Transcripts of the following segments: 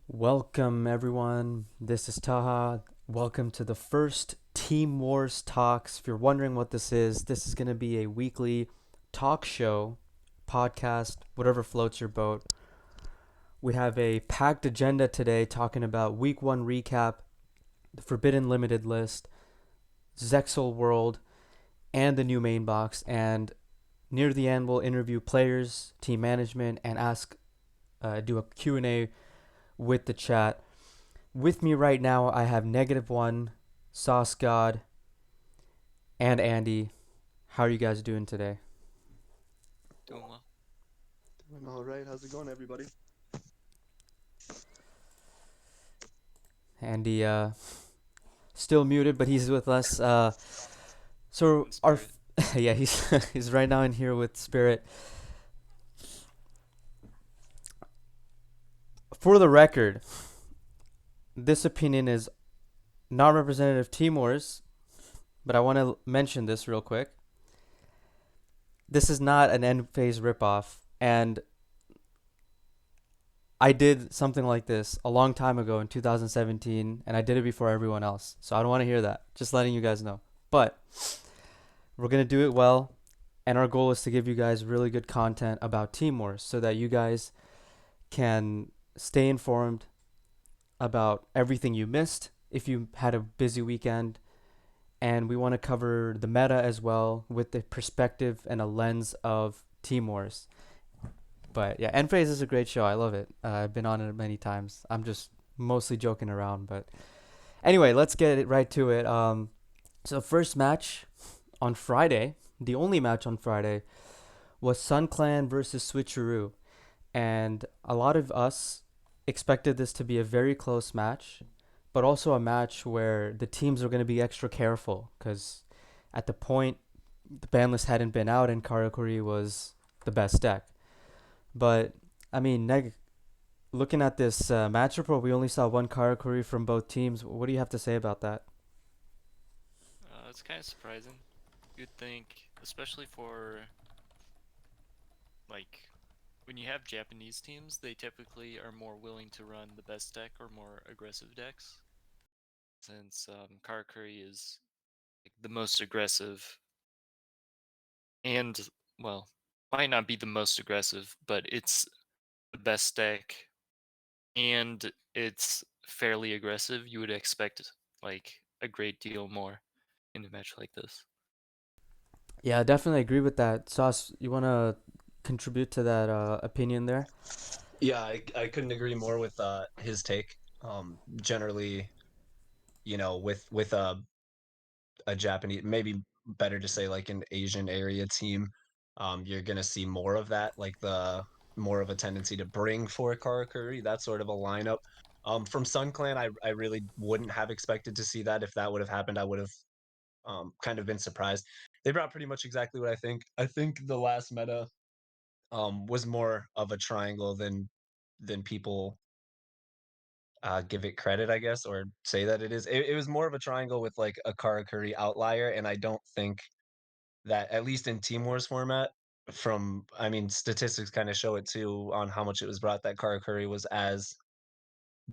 Welcome everyone, this is Taha. Welcome to the first Team Wars Talks. If you're wondering what this is going to be a weekly talk show, podcast, whatever floats your boat. We have a packed agenda today talking about week 1 recap, the Forbidden Limited list, Zexal World, and the new main box. And near the end we'll interview players, team management, and do a Q&A with the chat. With me right now, I have -1, Sauce God, and Andy. How are you guys doing today? Doing well. Doing all right. How's it going, everybody? Andy, still muted, but he's with us. So our, yeah, he's right now in here with Spirit. For the record, this opinion is not representative of Team Wars, but I want to mention this real quick. This is not an end phase ripoff, and I did something like this a long time ago in 2017, and I did it before everyone else. So I don't want to hear that. Just letting you guys know. But we're going to do it well, and our goal is to give you guys really good content about Team Wars so that you guys can stay informed about everything you missed if you had a busy weekend. And we want to cover the meta as well with the perspective and a lens of Team Wars. But yeah, End Phase is a great show. I love it. I've been on it many times. I'm just mostly joking around. But anyway, let's get it right to it. So first match on Friday, the only match on Friday, was Sun Clan versus Switcheroo. And a lot of us expected this to be a very close match, but also a match where the teams are going to be extra careful because at the point, the Banlist hadn't been out and Karakuri was the best deck. But, I mean, looking at this match report, we only saw one Karakuri from both teams. What do you have to say about that? It's kind of surprising. You'd think, especially for when you have Japanese teams, they typically are more willing to run the best deck or more aggressive decks. Since Karakuri is like, the most aggressive, and well, might not be the most aggressive, but it's the best deck, and it's fairly aggressive. You would expect like a great deal more in a match like this. Yeah, I definitely agree with that. Sauce, you want to contribute to that opinion there? Yeah, I couldn't agree more with his take. Generally, with a Japanese, maybe better to say like an Asian area team, you're gonna see more of that, like the more of a tendency to bring for Karakuri, that sort of a lineup. From Sun Clan, I really wouldn't have expected to see that. If that would have happened, I would have kind of been surprised. They brought pretty much exactly what I think. I think the last meta was more of a triangle than people give it credit, I guess, or say that it is. It was more of a triangle with like a Karakuri outlier, and I don't think that at least in Team Wars format, I mean, statistics kind of show it too on how much it was brought that Karakuri was as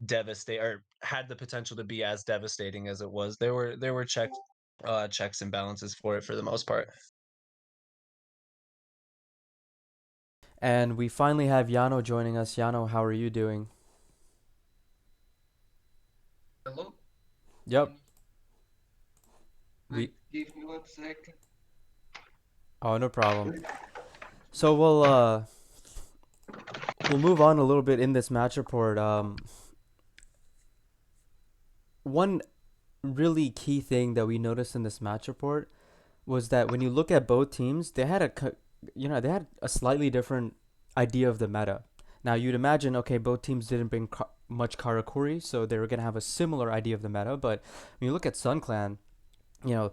devastating or had the potential to be as devastating as it was. There were checks and balances for it for the most part. And we finally have Jano joining us. Jano, how are you doing? Hello? Yep. Wait, We give me 1 second. Oh, no problem. So we'll move on a little bit in this match report. One really key thing that we noticed in this match report was that when you look at both teams, they had a slightly different idea of the meta. Now you'd imagine, okay, both teams didn't bring much Karakuri, so they were gonna have a similar idea of the meta. But when you look at Sun Clan, you know,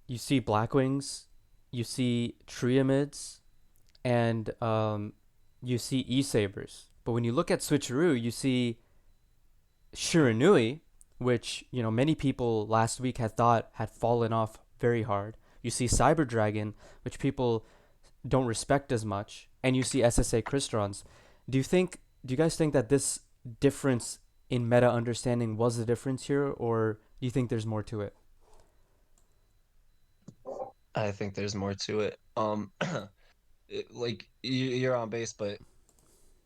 you see Blackwings, you see Triamids, and you see E-Sabers. But when you look at Switcheroo, you see Shiranui, which many people last week had thought had fallen off very hard. You see Cyber Dragon, which people don't respect as much, and you see SSA Crystons. Do you guys think that this difference in meta understanding was the difference here, or do you think there's more to it? I think there's more to it. Like you're on base, but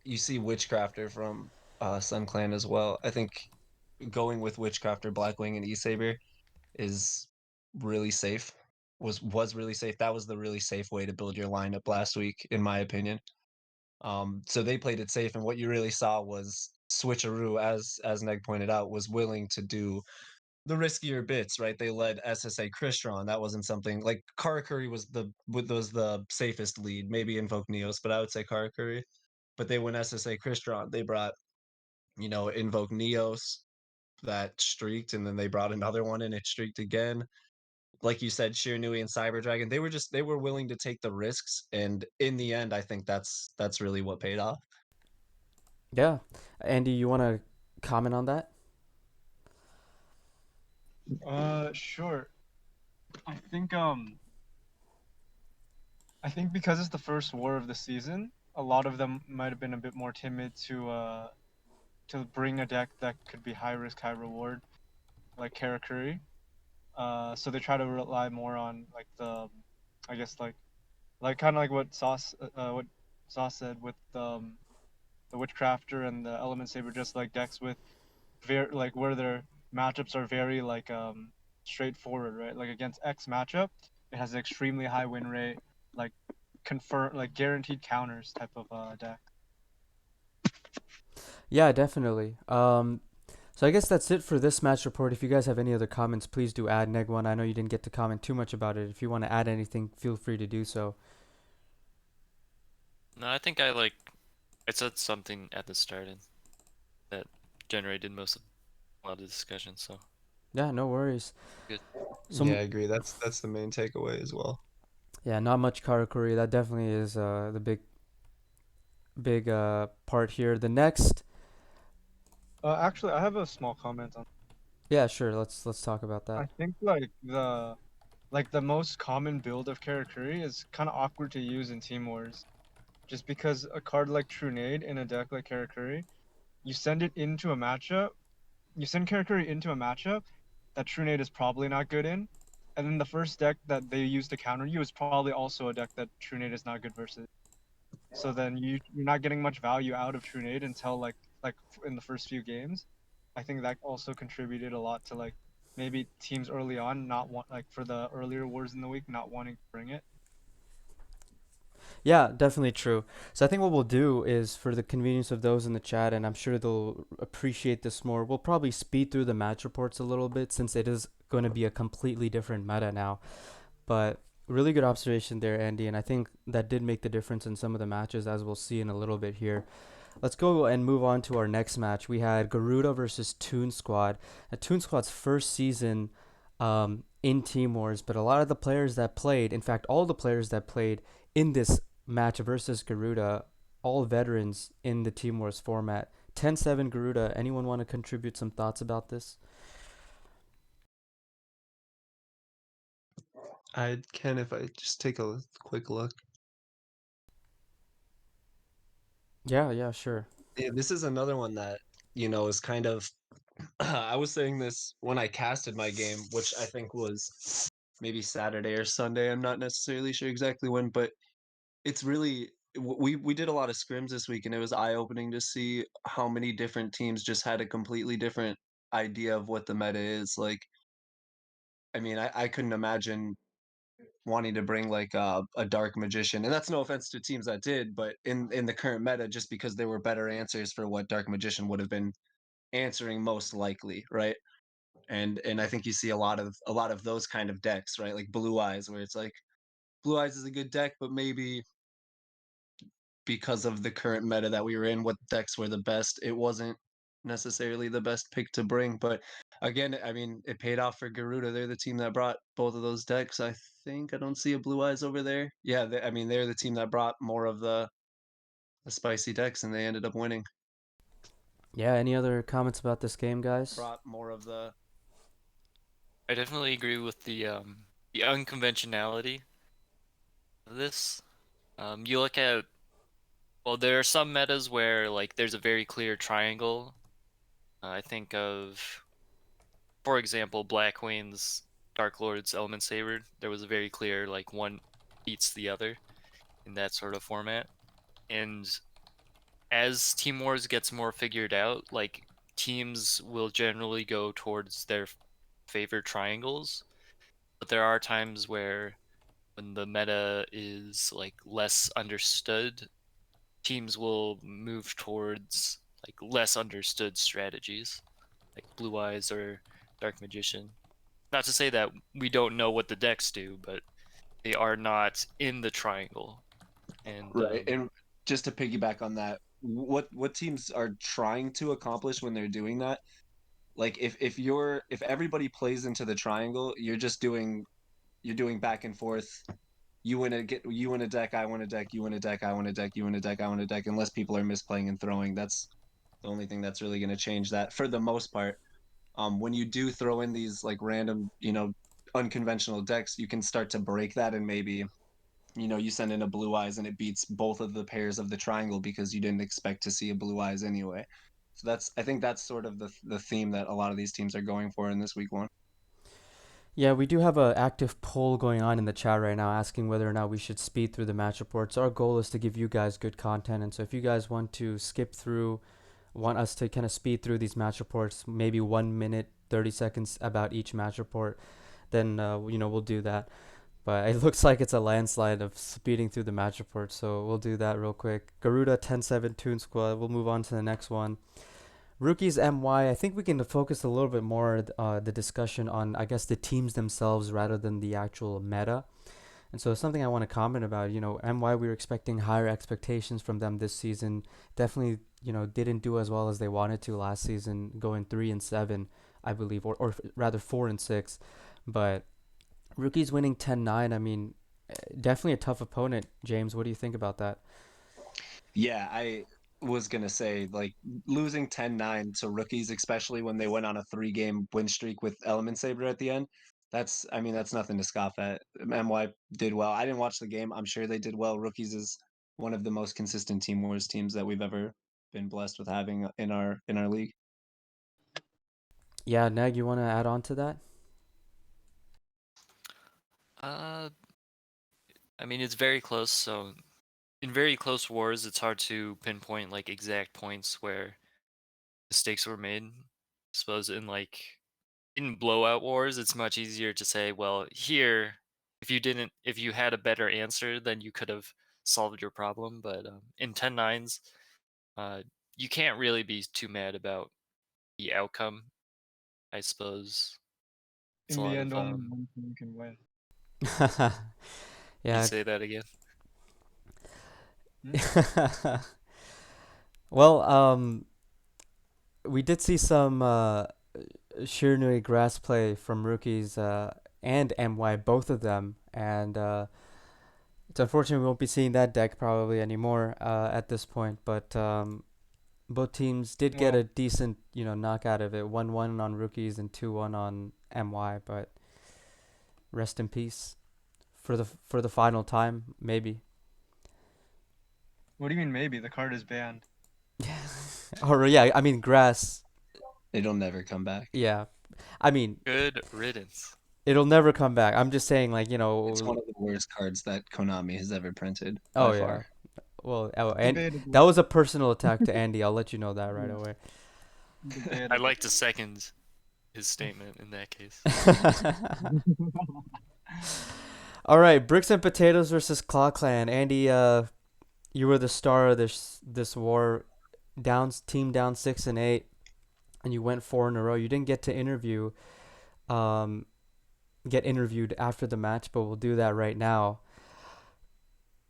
you see Witchcrafter from Sun Clan as well. I think going with Witchcrafter, Blackwing, and E-Saber is really safe. Was really safe. That was the really safe way to build your lineup last week, in my opinion. So they played it safe, and what you really saw was Switcheroo, as Neg pointed out, was willing to do the riskier bits, right? They led SSA Crystron. That wasn't something like Karakuri was the safest lead, maybe Invoke Neos, but I would say Karakuri. But they went SSA Crystron. They brought, Invoke Neos that streaked, and then they brought another one and it streaked again. Like you said, Shiranui and Cyber Dragon, they were willing to take the risks, and in the end, I think that's really what paid off. Yeah, Andy, you want to comment on that? Sure. I think I think because it's the first war of the season, a lot of them might have been a bit more timid to bring a deck that could be high risk, high reward, like Karakuri. So they try to rely more on like I guess like kind of like what Sauce said with the Witchcrafter and the Element Saber, just like decks with very like where their matchups are very like straightforward, right? Like against X matchup, it has an extremely high win rate, like confirm like guaranteed counters type of deck. Yeah, definitely. So I guess that's it for this match report. If you guys have any other comments, please do add. Neg one, I know you didn't get to comment too much about it. If you want to add anything, feel free to do so. No, I said something at the start and that generated most of a lot of discussion. So Yeah, no worries. good. So Yeah, I agree. That's the main takeaway as well. yeah, not much Karakuri. That definitely is the big part here. The next, Actually, I have a small comment on. yeah, sure. Let's talk about I that. think like the most common build of Karakuri is kind of awkward to use in Team Wars. just because a card like Trunade in a deck like Karakuri, you send it into a matchup, you send Karakuri into a matchup that Trunade is probably not good in, and then the first deck that they use to counter you is probably also a deck that Trunade is not good versus. So then you're not getting much value out of Trunade until like in the first few games. I think that also contributed a lot to like maybe teams early on not want like for the earlier wars in the week not wanting to bring it. Yeah, definitely true. So I think what we'll do is for the convenience of those in the chat, and I'm sure they'll appreciate this more, we'll probably speed through the match reports a little bit since it is going to be a completely different meta now. But really good observation there, Andy, and I think that did make the difference in some of the matches, as we'll see in a little bit here. Let's go and move on to our next match. We had Garuda versus Toon Squad. Toon Squad's first season in Team Wars, but a lot of the players that played, in fact, all the players that played in this match versus Garuda, all veterans in the Team Wars format. 10-7 Garuda. Anyone want to contribute some thoughts about this? I can if I just take a quick look. Yeah, sure. Yeah, this is another one that, is kind of I was saying this when I casted my game, which I think was maybe Saturday or Sunday. I'm not necessarily sure exactly when, but it's really we did a lot of scrims this week, and it was eye-opening to see how many different teams just had a completely different idea of what the meta is. Like, I mean, I couldn't imagine wanting to bring like a dark magician, and that's no offense to teams that did, but in the current meta, just because there were better answers for what dark magician would have been answering most likely, right? And I think you see a lot of those kind of decks, right? Like Blue Eyes, where it's like Blue Eyes is a good deck, but maybe because of the current meta that we were in, what decks were the best, it wasn't necessarily the best pick to bring. But again, I mean, it paid off for Garuda. They're the team that brought both of those decks. I think I don't see a Blue Eyes over there. Yeah, I mean, they're the team that brought more of the spicy decks, and they ended up winning. Yeah, any other comments about this game, guys? Brought more of the I definitely agree with the unconventionality of this. You look at, well, there are some metas where like there's a very clear triangle. I think of, for example, Black Queen's Dark Lord's Element Saber. There was a very clear like one beats the other in that sort of format. And as Team Wars gets more figured out, like teams will generally go towards their favorite triangles. But there are times where when the meta is like less understood, teams will move towards like less understood strategies, like Blue Eyes or Dark Magician. Not to say that we don't know what the decks do, but they are not in the triangle. And right. And just to piggyback on that, what teams are trying to accomplish when they're doing that? Like if everybody plays into the triangle, you're doing back and forth. You win a deck, I win a deck, you win a deck, I win a deck, you win a deck, I win a deck. Unless people are misplaying and throwing, that's the only thing that's really going to change that for the most part. When you do throw in these like random, unconventional decks, you can start to break that, and maybe you send in a Blue Eyes and it beats both of the pairs of the triangle because you didn't expect to see a Blue Eyes anyway. So I think that's sort of the theme that a lot of these teams are going for in this week one. Yeah, we do have an active poll going on in the chat right now asking whether or not we should speed through the match reports. Our goal is to give you guys good content, and so if you guys want to skip through, want us to kind of speed through these match reports, maybe 1 minute, 30 seconds about each match report, then we'll do that. But it looks like it's a landslide of speeding through the match report, so we'll do that real quick. Garuda 10-7 Toon Squad. We'll move on to the next one. Rookies MY, I think we can focus a little bit more the discussion on, I guess, the teams themselves rather than the actual meta. And so something I want to comment about, MY, we were expecting higher expectations from them this season. Definitely, didn't do as well as they wanted to last season, going 3-7, I believe, or rather 4-6. But rookies winning 10-9, I mean, definitely a tough opponent. James, what do you think about that? Yeah, I was gonna say like losing 10-9 to rookies, especially when they went on a 3-game win streak with Element Saber at the end. I mean, that's nothing to scoff at. MY did well. I didn't watch the game. I'm sure they did well. Rookies is one of the most consistent Team Wars teams that we've ever been blessed with having in our league. Yeah, Neg, you want to add on to that? Uh, I mean, it's very close. So in very close wars, it's hard to pinpoint like exact points where mistakes were made. I suppose in blowout wars, it's much easier to say, well, here, if you had a better answer, then you could have solved your problem. But in 10-9s, uh, you can't really be too mad about the outcome. I suppose it's a In the lot end, of only one team can win. you Yeah. say that again. Well, we did see some Shiranui grass play from rookies and MY, both of them, and it's unfortunate we won't be seeing that deck probably anymore at this point. But both teams did get a Well, decent, knock out of it. 1-1 on rookies and 2-1 on MY. But rest in peace for the final time, maybe. what do you mean maybe? The card is banned. Or yeah, I mean grass. It'll never come back. Yeah, I mean Good riddance. it'll never come back. I'm just saying, like, It's one of the worst cards that Konami has ever printed Oh by yeah. far. Well, and Debatable. that was a personal attack to Andy. I'll let you know that right Yeah, away. I'd debatable. like to second his statement in that case. All right, Bricks and Potatoes versus Claw Clan. Andy, you were the star of this war. Team down 6-8, and you went 4 in a row. You didn't um, get interviewed after the match, but we'll do that right now.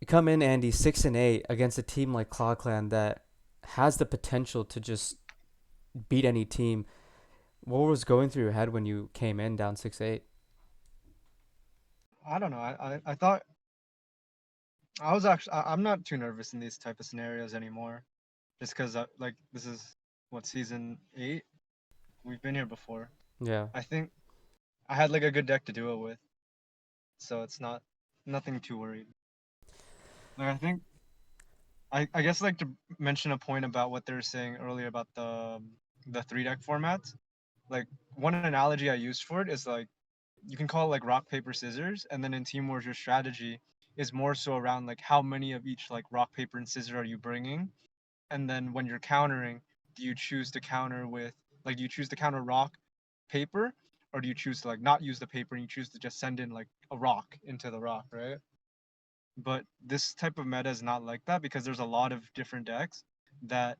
You come in, Andy, 6-8 against a team like Claw Clan that has the potential to just beat any team. What was going through your head when you came in down 6-8? I don't know. I thought I was actually I'm not too nervous in these type of scenarios anymore, just because like this is what season 8. We've been here before. Yeah. I think I had like a good deck to do it with, so it's nothing too worried. Like I guess like to mention a point about what they were saying earlier about the 3 deck formats. Like one analogy I used for it is like you can call it like rock paper scissors, and then in Team Wars your strategy is more so around like how many of each like rock paper and scissor are you bringing, and then when you're countering, do you choose to counter with like do you choose to counter rock paper, or do you choose to like not use the paper and you choose to just send in like a rock into the rock, right? But this type of meta is not like that because there's a lot of different decks that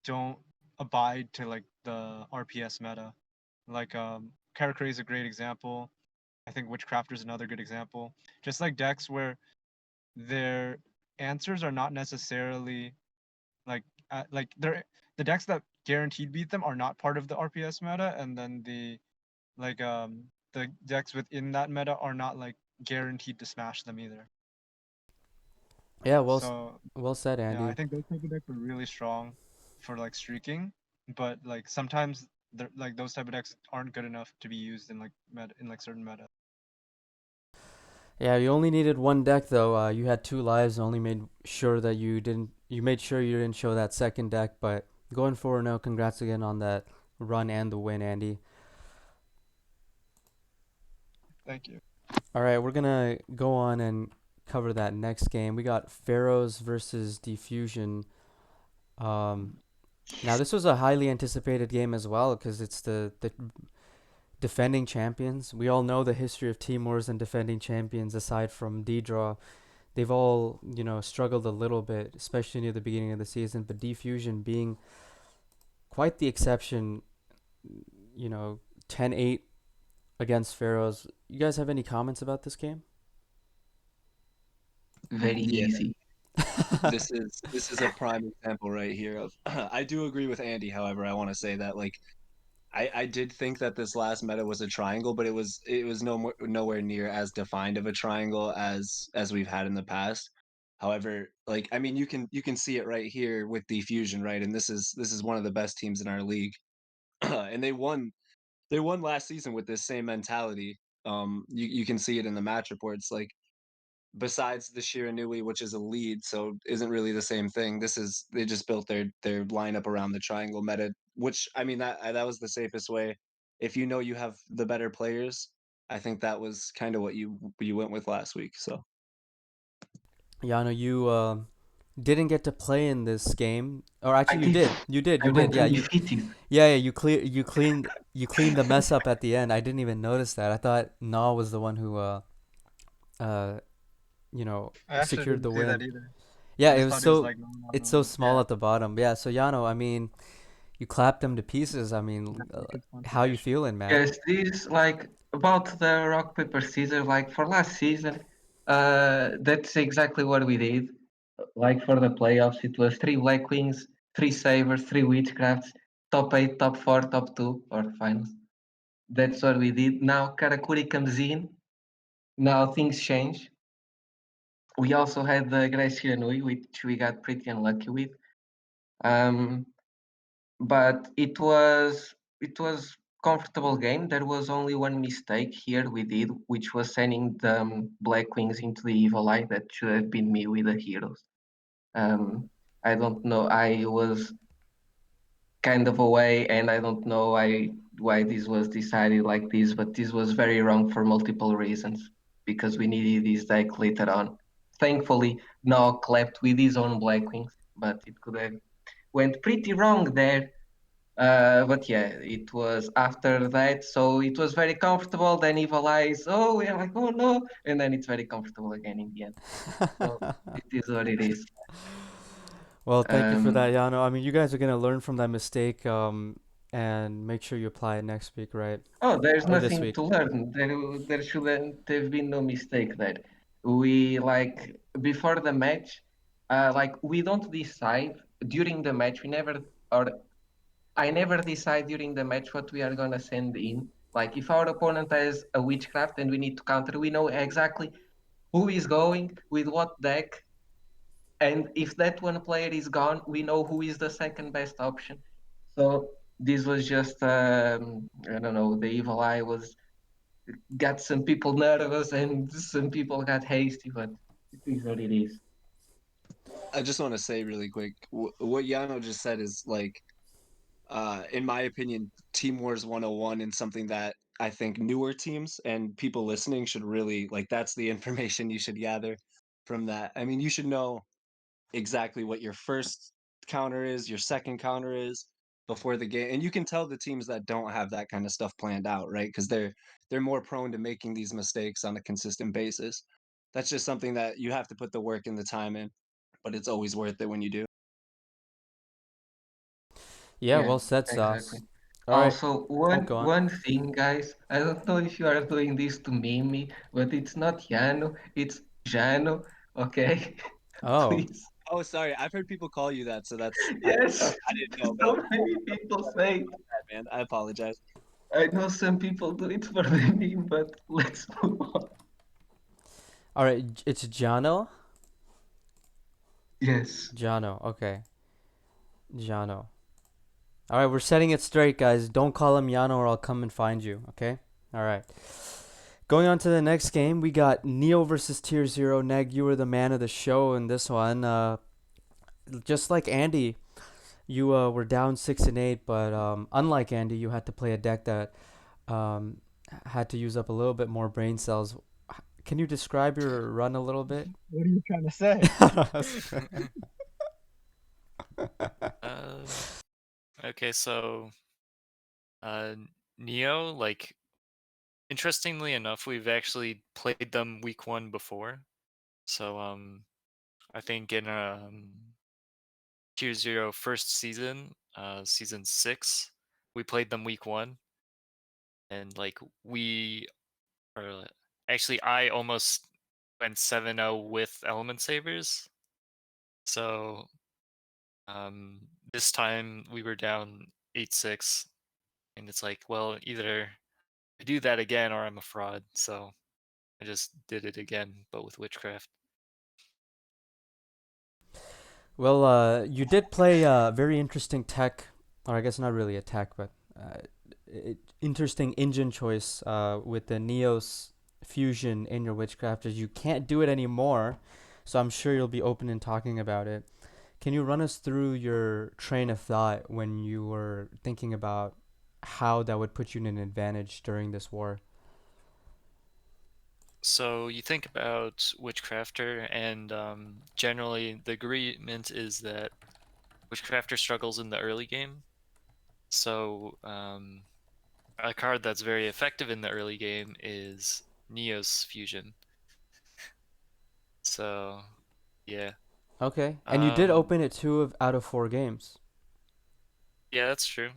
don't abide to like the RPS meta. Like Karakuri is a great example. I think Witchcrafter is another good example. Just like decks where their answers are not necessarily like they're the decks that guaranteed beat them are not part of the RPS meta, and then like the decks within that meta are not like guaranteed to smash them either. Yeah, So well said, yeah, I Andy. think those type of decks are really strong for like streaking, but like sometimes like those type of decks aren't good enough to be used in like meta in like certain meta. Yeah, you only needed one deck though. You had 2 lives. Only made sure that you didn't. You made sure you didn't show that second deck. But going forward now, congrats again on that run and the win, Andy. Thank you. All right, we're gonna go on and cover that next game. We got Pharaohs versus Diffusion. Um, Now this was a highly anticipated game as well because it's the defending champions. We all know the history of Team Wars and defending champions. Aside from D-Draw, they've all struggled a little bit, especially near the beginning of the season. But Diffusion being quite the exception, 10-8 against Pharaohs. You guys have any comments about this game? Very Yeah, easy. this is a prime example right here of I do agree with Andy, however, I want to say that like I did think that this last meta was a triangle, but it was nowhere near as defined of a triangle as we've had in the past. However, like I mean you can see it right here with Diffusion, right? And this is one of the best teams in our league. And they won last season with this same mentality. You can see it in the match reports. Like besides the Shiranui, which is a lead, so isn't really the same thing. This is they just built their lineup around the triangle meta, which I mean that was the safest way. If you know you have the better players, I think that was kind of what you went with last week. So Yano, you didn't get to play in this game, or I actually you did. did. You did. I You did. went Yeah, you. undefeated. Yeah, yeah. You cleaned the mess up at the end. I didn't even notice that. I thought Na was the one who uh I actually secured didn't the see that win. either. Yeah, I it just was thought it was so like no, no, it's no, so no. small Yeah, at the bottom. Yeah, so Yano, I mean, you clapped them to pieces. I mean, that's a good how you contribution. feeling, man? Yes, this like about the rock paper scissors. Like for last season, that's exactly what we did. Like for the playoffs, it was three Black Wings, three Sabers, three Witchcrafts, top eight, top four, top two, or finals. That's what we did. Now Karakuri comes in. Now things change. We also had the Gracia Nui, which we got pretty unlucky with. Um, but it was comfortable game. There was only one mistake here we did, which was sending the Black Wings into the Evil Eye. That should have been me with the heroes. Um, I don't know. I was kind of away, and I don't know why this was decided like this, but this was very wrong for multiple reasons because we needed this deck later on. Thankfully, Nog left with his own Black Wings, but it could have went pretty wrong there. But yeah, it was after that, so it was very comfortable. Then Evil Eyes, oh, we're like, oh no, and then it's very comfortable again in the end. So it is what it is. Well, thank you for Um, that, Yano. I mean, you guys are gonna learn from that mistake, and make sure you apply it next week, right? Oh, there's Or this nothing week. to learn. There shouldn't have been no mistake there. We like before the match, like we don't decide during the match. We never, or I never decide during the match what we are gonna send in. Like if our opponent has a witchcraft and we need to counter, we know exactly who is going with what deck, and if that one player is gone, we know who is the second best option. So this was just I don't know. The evil eye was got some people nervous and some people got hasty, but it is what it is. I just want to say really quick, what Yano just said is like, in my opinion, Team Wars 101 and something that I think newer teams and people listening should really like. That's the information you should gather from that. I mean, you should know exactly what your first counter is, your second counter is before the game, and you can tell the teams that don't have that kind of stuff planned out, right? Because they're more prone to making these mistakes on a consistent basis. That's just something that you have to put the work and the time in, but it's always worth it when you do. Yeah, Yeah, well said, exactly. Sauce. All right. Also, Oh, one go on. one thing, guys, I don't know if you are doing this to meme me, but it's not Jano, it's Jano, okay? Oh. Please. Oh, sorry, I've heard people call you that, so that's Yes, I didn't know, but so many people say it. man, I apologize. I know some people do it for the meme, but let's move on. All right, it's Jano. Yes. Jano. Okay. Jano. All right, we're setting it straight, guys. Don't call him Yano or I'll come and find you, okay? All right. Going on to the next game, we got Neo versus Tier Zero. Neg, you were the man of the show in this one. Just like Andy, you were down 6-8, but unlike Andy, you had to play a deck that um, had to use up a little bit more brain cells. Can you describe your run a little bit? What are you trying to say? Um, okay, so uh, Neo, like interestingly enough, we've actually played them week one before. So I think in Tier Zero first season, season 6, we played them week one, and like we are actually I almost went 7-0 with Element Sabers. So this time we were down 8-6, and it's like, well, either I do that again or I'm a fraud. So I just did it again, but with witchcraft. Well, you did play a very interesting tech, or I guess not really a tech, but interesting engine choice with the Neos fusion in your witchcrafters. You can't do it anymore, so I'm sure you'll be open in talking about it. Can you run us through your train of thought when you were thinking about how that would put you in an advantage during this war? So you think about Witchcrafter, and generally the agreement is that Witchcrafter struggles in the early game. So a card that's very effective in the early game is Neos Fusion. So yeah. Okay, and you did Um, open it out of 4 games. yeah, that's true.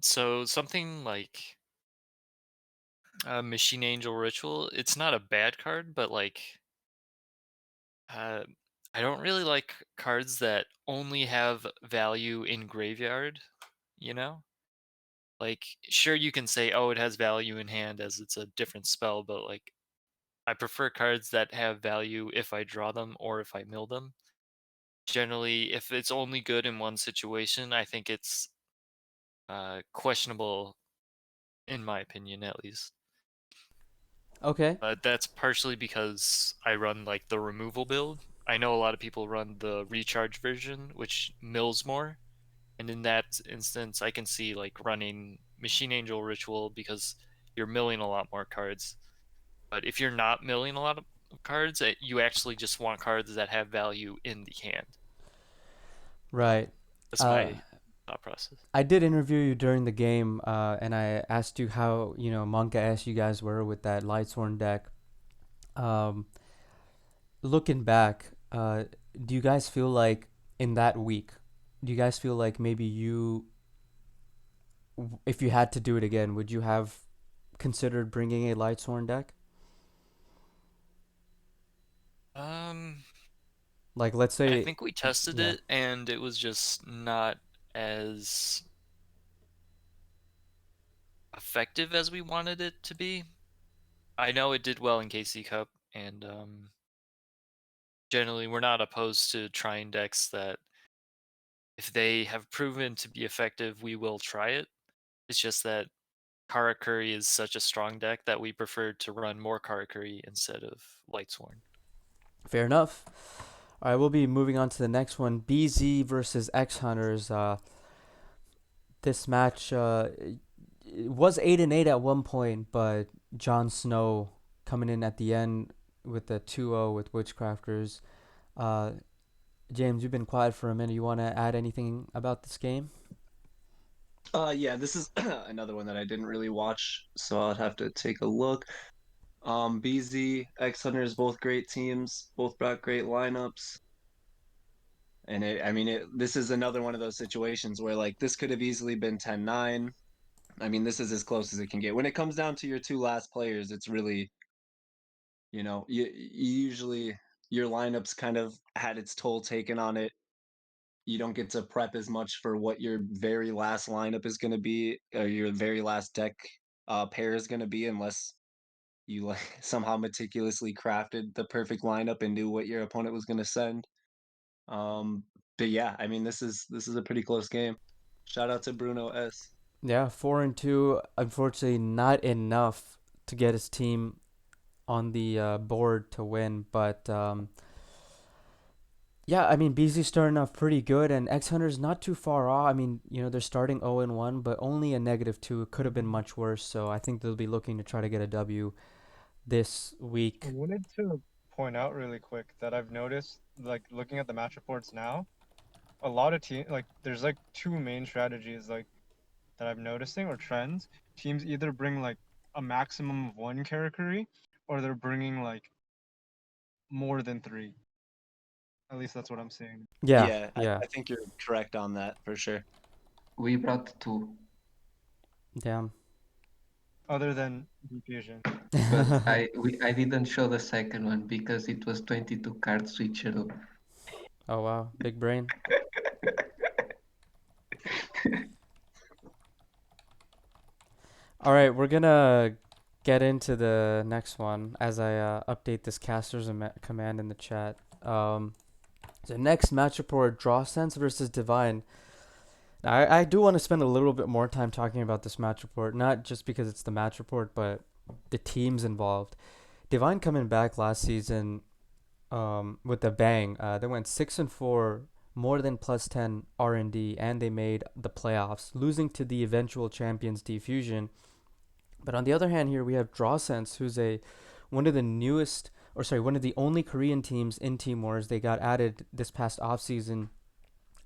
So something like Machine Angel Ritual, it's not a bad card, but like uh, I don't really like cards that only have value in graveyard, you know? Like, sure, you can say, oh, it has value in hand as it's a different spell, but like, I prefer cards that have value if I draw them or if I mill them. Generally, if it's only good in one situation, I think it's questionable, in my opinion, at least. Okay. But that's partially because I run like the removal build. I know a lot of people run the recharge version, which mills more. And in that instance, I can see like running Machine Angel Ritual because you're milling a lot more cards. But if you're not milling a lot of cards, you actually just want cards that have value in the hand. Right. That's Uh, my thought process. I did interview you during the game, and I asked you how, Monka-esque you guys were with that Lightsworn deck. Um, Looking back, do you guys feel like in that week, do you guys feel like maybe if you had to do it again, would you have considered bringing a Lightsworn deck? Um, Like, let's I say, think we tested yeah. it and it was just not as effective as we wanted it to be. I know it did well in KC Cup, and generally we're not opposed to trying decks that, if they have proven to be effective, we will try it. It's just that Karakuri is such a strong deck that we prefer to run more Karakuri instead of Lightsworn. Fair enough. All right, we'll be moving on to the next one. BZ versus X Hunters. This match it was 8-8 at one point, but Jon Snow coming in at the end with the 2-0 with Witchcrafters. Uh, James, you've been quiet for a minute. You want to add anything about this game? Yeah, this is another one that I didn't really watch, so I'll have to take a look. BZ, X Hunters, both great teams, both brought great lineups. And this is another one of those situations where like this could have easily been 10-9. I mean, this is as close as it can get. When it comes down to your two last players, it's really, you usually your lineups kind of had its toll taken on it. You don't get to prep as much for what your very last lineup is going to be, or your very last deck pair is going to be, unless you like somehow meticulously crafted the perfect lineup and knew what your opponent was going to send. Um, but yeah, I mean, this is a pretty close game. Shout out to Bruno S. Yeah, 4-2. Unfortunately, not enough to get his team on the board to win. But yeah, I mean, BZ starting off pretty good, and X Hunter's not too far off. I mean, they're starting 0-1, but only a -2. It could have been much worse. So I think they'll be looking to try to get a W this I week. wanted to point out really quick that I've noticed, like looking at the match reports now, a lot of teams, like there's like two main strategies like that I'm noticing, or trends. Teams either bring like a maximum of one Karakuri, or they're bringing like more than three. At least that's what I'm seeing. Yeah, Yeah, yeah, I think you're correct on that for sure. We brought two, damn. Other than diffusion. but I didn't show the second one because it was 22 card switcheroo. Oh wow, big brain. All right, we're gonna get into the next one as I update this caster's command in the chat. The next match report: Draw Sense versus Divine. Now, I do want to spend a little bit more time talking about this match report, not just because it's the match report, but the teams involved. Divine coming back last season with a bang. They went 6-4, more than plus 10 R&D, and they made the playoffs, losing to the eventual champions Diffusion. But on the other hand, here we have DrawSense, who's one of the newest, or sorry, one of the only Korean teams in Team Wars. They got added this past offseason,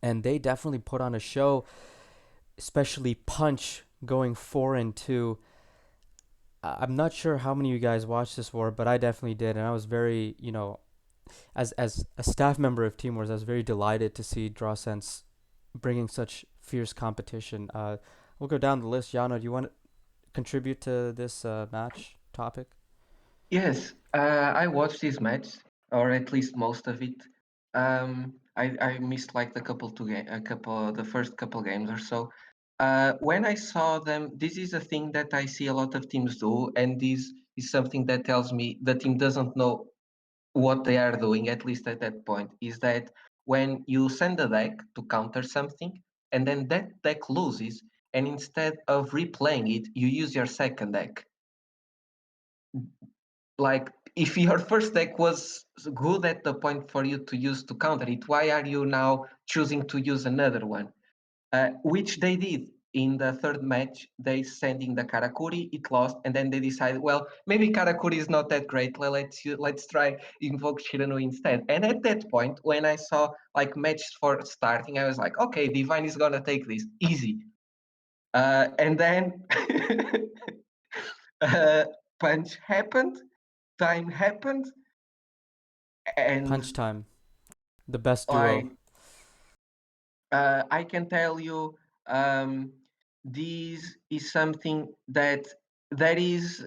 and they definitely put on a show, especially Punch going 4-2. I'm not sure how many of you guys watched this war, but I definitely did, and I was very, as a staff member of Team Wars, I was very delighted to see DrawSense bringing such fierce competition. We'll go down the list. Jano, do you want to contribute to this match topic? Yes, I watched this match, or at least most of it. I missed like the first couple games or so. When I saw them, this is a thing that I see a lot of teams do, and this is something that tells me the team doesn't know what they are doing, at least at that point, is that when you send a deck to counter something, and then that deck loses, and instead of replaying it, you use your second deck. Like, if your first deck was good at the point for you to use to counter it, why are you now choosing to use another one? Which they did in the third match. They sent in the Karakuri, it lost, and then they decided, well, maybe Karakuri is not that great. Let's try invoke Shirano instead. And at that point, when I saw like match for starting, I was like, okay, Divine is gonna take this easy. And then punch happened, time happened, and Punch time, the best like duo. I can tell you, this is something that there is,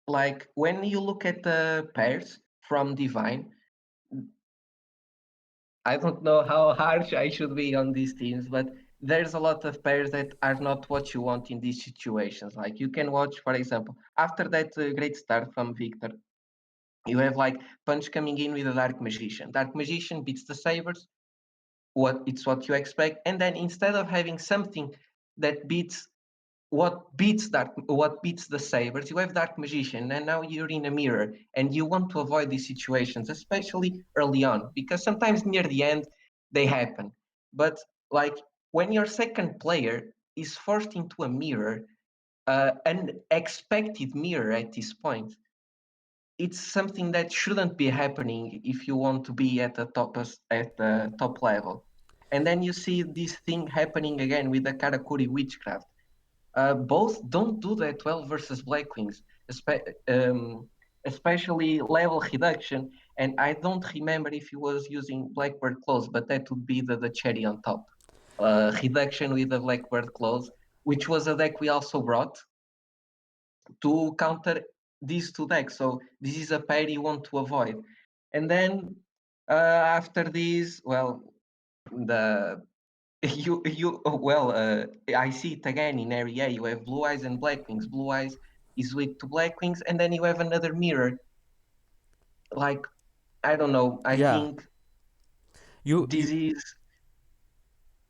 like, when you look at the pairs from Divine, I don't know how harsh I should be on these teams, but there's a lot of pairs that are not what you want in these situations. Like, you can watch, for example, after that great start from Victor, you have like Punch coming in with a Dark Magician. Dark Magician beats the Sabers, what you expect, and then instead of having something that beats what beats the Sabers, you have Dark Magician, and now you're in a mirror, and you want to avoid these situations, especially early on, because sometimes near the end they happen. But like, when your second player is forced into a mirror, an expected mirror at this point, it's something that shouldn't be happening if you want to be at the top level. And then you see this thing happening again with the Karakuri Witchcraft. Both don't do that well versus Blackwings, especially level reduction. And I don't remember if he was using Blackbird Close, but that would be the cherry on top. Reduction with the Blackbird Close, which was a deck we also brought to counter these two decks. So this is a pair you want to avoid. And then after this, well, the I see it again in area. You have Blue Eyes and Black Wings. Blue Eyes is weak to Black Wings, and then you have another mirror. Like, I don't know. I Yeah, think you this is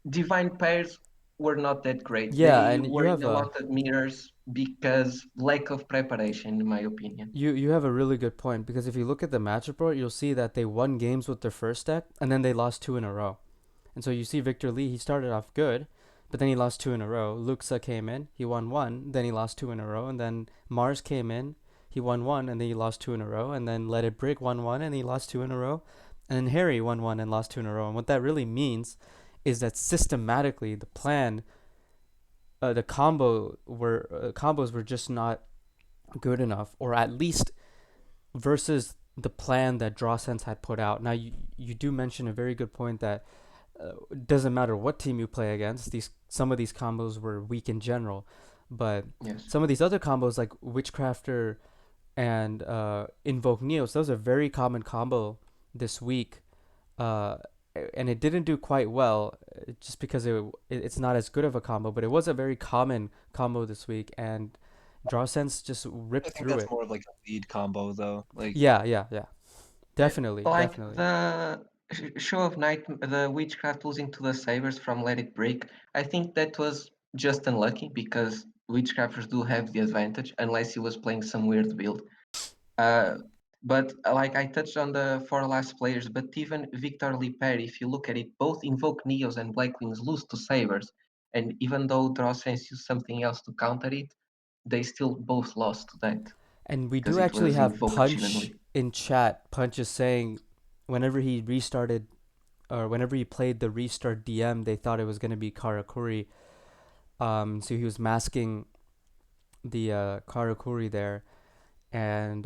divine pairs were not that great. yeah, They and you were in have a lot of mirrors because lack of preparation, in my opinion. you have a really good point, because if you look at the match report, you'll see that they won games with their first deck and then they lost two in a row. And so you see Victor Lee, he started off good, but then he lost two in a row. Luxa came in, he won one, then he lost two in a row, and then Mars came in, he won one, and then he lost two in a row, and then Let It Break won one, and he lost two in a row, and then Harry won one and lost two in a row. And what that really means is that systematically the plan, the combos were just not good enough, or at least versus the plan that DrawSense had put out. Now you do mention a very good point that it doesn't matter what team you play against. Some of these combos were weak in general, but Yes. some of these other combos like Witchcrafter and Invoke Neos, those are very common this week, uh, and it didn't do quite well, just because it's not as good of a combo, but it was a very common combo this week, and DrawSense just I ripped think through that's it. more of like a lead combo though. Like Yeah, definitely, Like definitely. the show of night, the witchcraft losing to the sabers from Let It Break. I think that was just unlucky because witchcrafters do have the advantage unless he was playing some weird build. But like I touched on the four last players, but even Victor Lipper, if you look at it, both Invoke Neos and Blackwings lose to Sabers. And even though Draw Sense used something else to counter it, they still both lost to that And we because do it actually was have invoked Punch genuinely. in chat. Punch is saying whenever he restarted or whenever he played the restart DM, they thought it was going to be Karakuri. So he was masking the Karakuri there. And,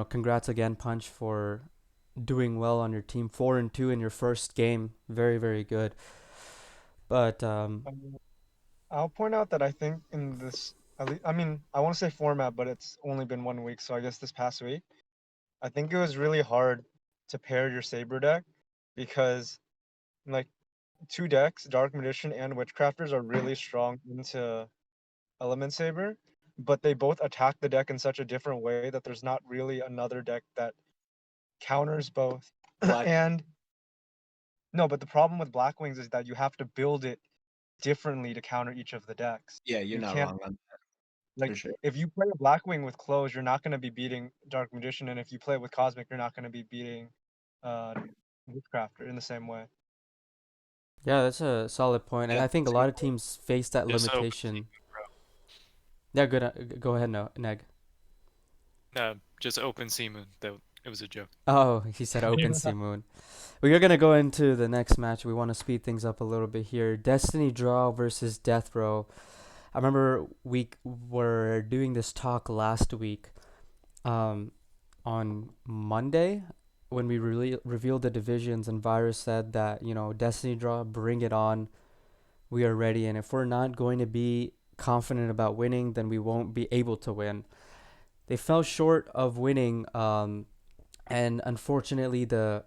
congrats again, Punch, for doing well on your team. 4-2 in your first game. Very, very good. But, I'll point out that I think in this, I mean, I want to say format, but it's only been 1 week, so I guess this past week, I think it was really hard to pair your Saber deck because, like, two decks, Dark Magician and Witchcrafters, are really strong into Element Saber, but they both attack the deck in such a different way that there's not really another deck that counters both. Black. And no, but the problem with Black Wings is that you have to build it differently to counter each of the decks. Yeah, you're You not can't wrong on that like for sure. if you play a Blackwing with Close, you're not going to be beating Dark Magician, and if you play it with Cosmic, you're not going to be beating uh, Witchcrafter in the same way. yeah, that's a solid point. And Yeah, I think a that's a lot good of point. teams face that Just open limitation. season, bro. Yeah, good. Go ahead, no, Neg. No, just open season. That it was a joke. Oh, he said Open Sea Moon. We are gonna go into the next match. We want to speed things up a little bit here. Destiny Draw versus Death Row. I remember we were doing this talk last week, on Monday, when we revealed the divisions, and Virus said that Destiny Draw, bring it on. We are ready, and if we're not going to be confident about winning, then we won't be able to win. They fell short of winning, and unfortunately, the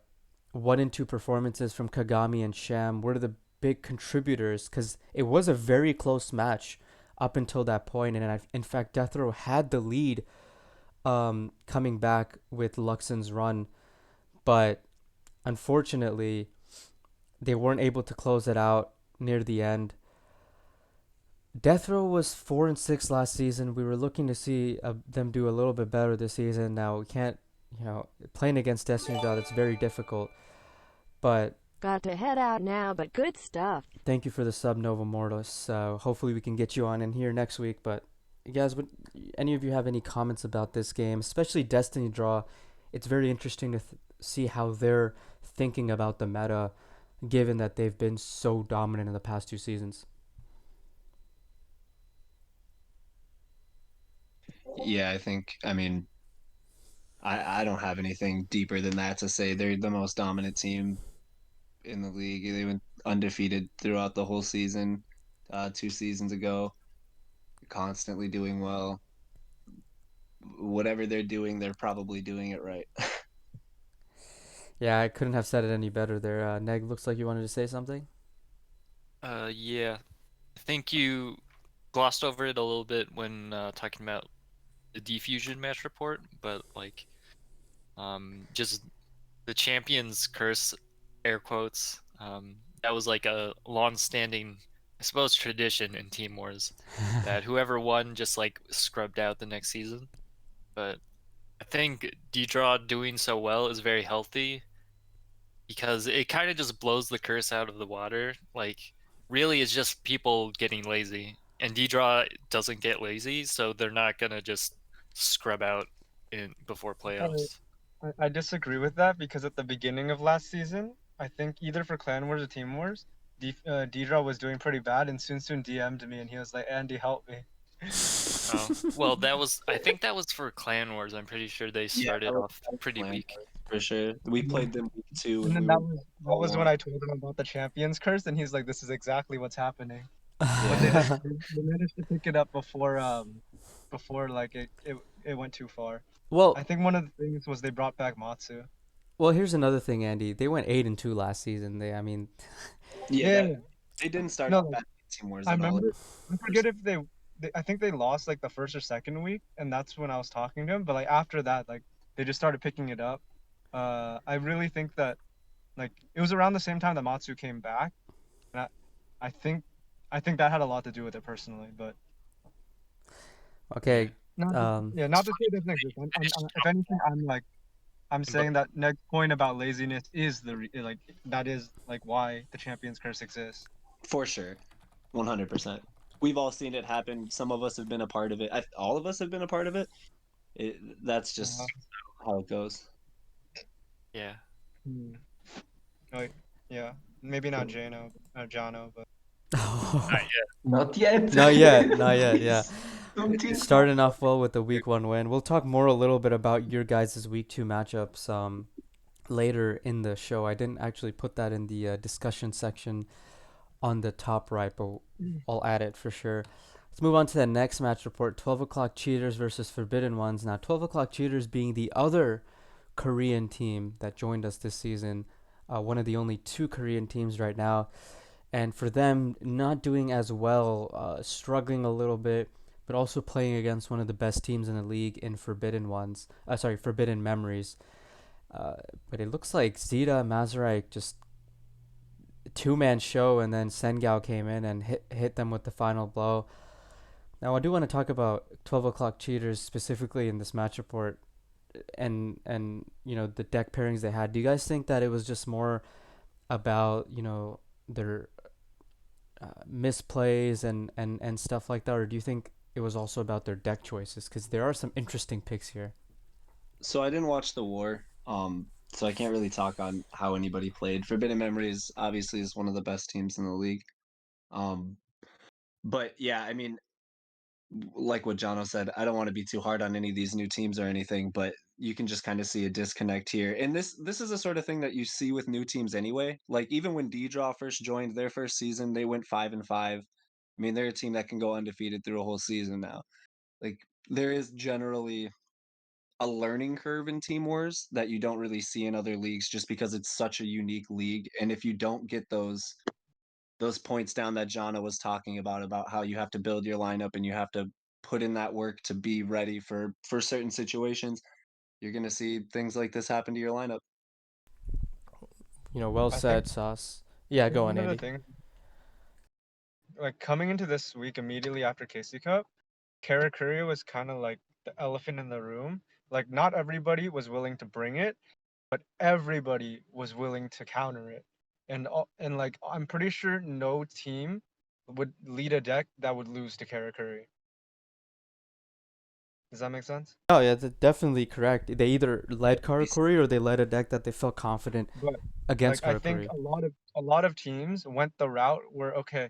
1 and 2 performances from Kagami and Sham were the big contributors because it was a very close match up until that point. And in fact, Death Row had the lead, coming back with Luxon's run. But unfortunately, they weren't able to close it out near the end. Death Row was 4-6 last season. We were looking to see them do a little bit better this season. Now we can't, playing against Destiny Draw, that's very difficult. But got to head out now, but good stuff. thank you for the sub, Nova Mortis. Hopefully we can get you on in here next week. But guys, would any of you have any comments about this game, especially Destiny Draw? It's very interesting to see how they're thinking about the meta, given that they've been so dominant in the past 2 seasons. Yeah, I mean, I don't have anything deeper than that to say. They're the most dominant team in the league. They went undefeated throughout the whole season, 2 seasons ago, constantly doing well. Whatever they're doing, they're probably doing it right. Yeah, I couldn't have said it any better there. Neg, looks like you wanted to say something. Yeah. I think you glossed over it a little bit when talking about the Defusion match report, but just the champion's curse, air quotes. That was like a long-standing, I suppose, tradition in Team Wars that whoever won just like scrubbed out the next season. But I think D-Draw doing so well is very healthy because it kind of just blows the curse out of the water. Like, really, it's just people getting lazy, and D-Draw doesn't get lazy, so they're not gonna just scrub out in before playoffs. I disagree with that because at the beginning of last season, I think either for Clan Wars or Team Wars, Deidra was doing pretty bad, and Soon DM'd me and he was like, "Andy, help me." Oh, well, I think that was for Clan Wars. I'm pretty sure they started off pretty Plan weak. for sure. We And played them week 2, And and then we that were was when I told him about the Champions Curse, and he's like, "This is exactly what's happening." But they Yeah. managed to pick it up before like it went too far. Well, I think one of the things was they brought back Matsu. well, here's another thing, Andy. They went 8-2 last season. I mean, Yeah, they didn't start No, off bad Team Wars I at all. remember. I forget if I think they lost like the first or second week, and that's when I was talking to him. But like after that, like they just started picking it up. I really think that like it was around the same time that Matsu came back, and I think I think that had a lot to do with it personally, but Okay. not Um. not to say it doesn't exist. If anything, I'm saying that next point about laziness is that is like why the Champions Curse exists. For sure, 100%. We've all seen it happen. Some of us have been a part of it. All of us have been a part of it. That's just how it goes. Yeah. Oh, yeah, maybe not Jano, but Not yet. Not yet. Not yet. Yeah. Please, don't think Starting off well with the week 1 win. We'll talk more a little bit about your guys' week 2 matchups later in the show. I didn't actually put that in the discussion section on the top right, but I'll add it for sure. Let's move on to the next match report. 12 o'clock Cheaters versus Forbidden Ones. Now, 12 o'clock Cheaters being the other Korean team that joined us this season, one of the only 2 Korean teams right now. And for them, not doing as well, struggling a little bit, but also playing against one of the best teams in the league in Forbidden Memories. But it looks like Zeta Mazurek just 2-man show, and then Sengao came in and hit them with the final blow. Now I do want to talk about 12 o'clock Cheaters specifically in this match report, and the deck pairings they had. Do you guys think that it was just more about their misplays and stuff like that, or do you think it was also about their deck choices? Because there are some interesting picks here. So I didn't watch the war, so I can't really talk on how anybody played. Forbidden Memories obviously is one of the best teams in the league. But yeah, I mean, like what Jano said, I don't want to be too hard on any of these new teams or anything, but you can just kind of see a disconnect here. And this is the sort of thing that you see with new teams anyway. Like even when D-Draw first joined their first season, they went 5-5. I mean, they're a team that can go undefeated through a whole season now. Like there is generally a learning curve in Team Wars that you don't really see in other leagues just because it's such a unique league. And if you don't get those points down that Jana was talking about how you have to build your lineup and you have to put in that work to be ready for certain situations, you're gonna see things like this happen to your lineup. Well I said, think Sauce. Yeah, go on, one of the Andy. things, like coming into this week immediately after KC Cup, Karakuri was kind of like the elephant in the room. Like not everybody was willing to bring it, but everybody was willing to counter it. And like I'm pretty sure no team would lead a deck that would lose to Karakuri. Does that make sense? Oh yeah, that's definitely correct. They either led Karakuri or they led a deck that they felt confident But against like I think Karakuri. a lot of teams went the route where okay,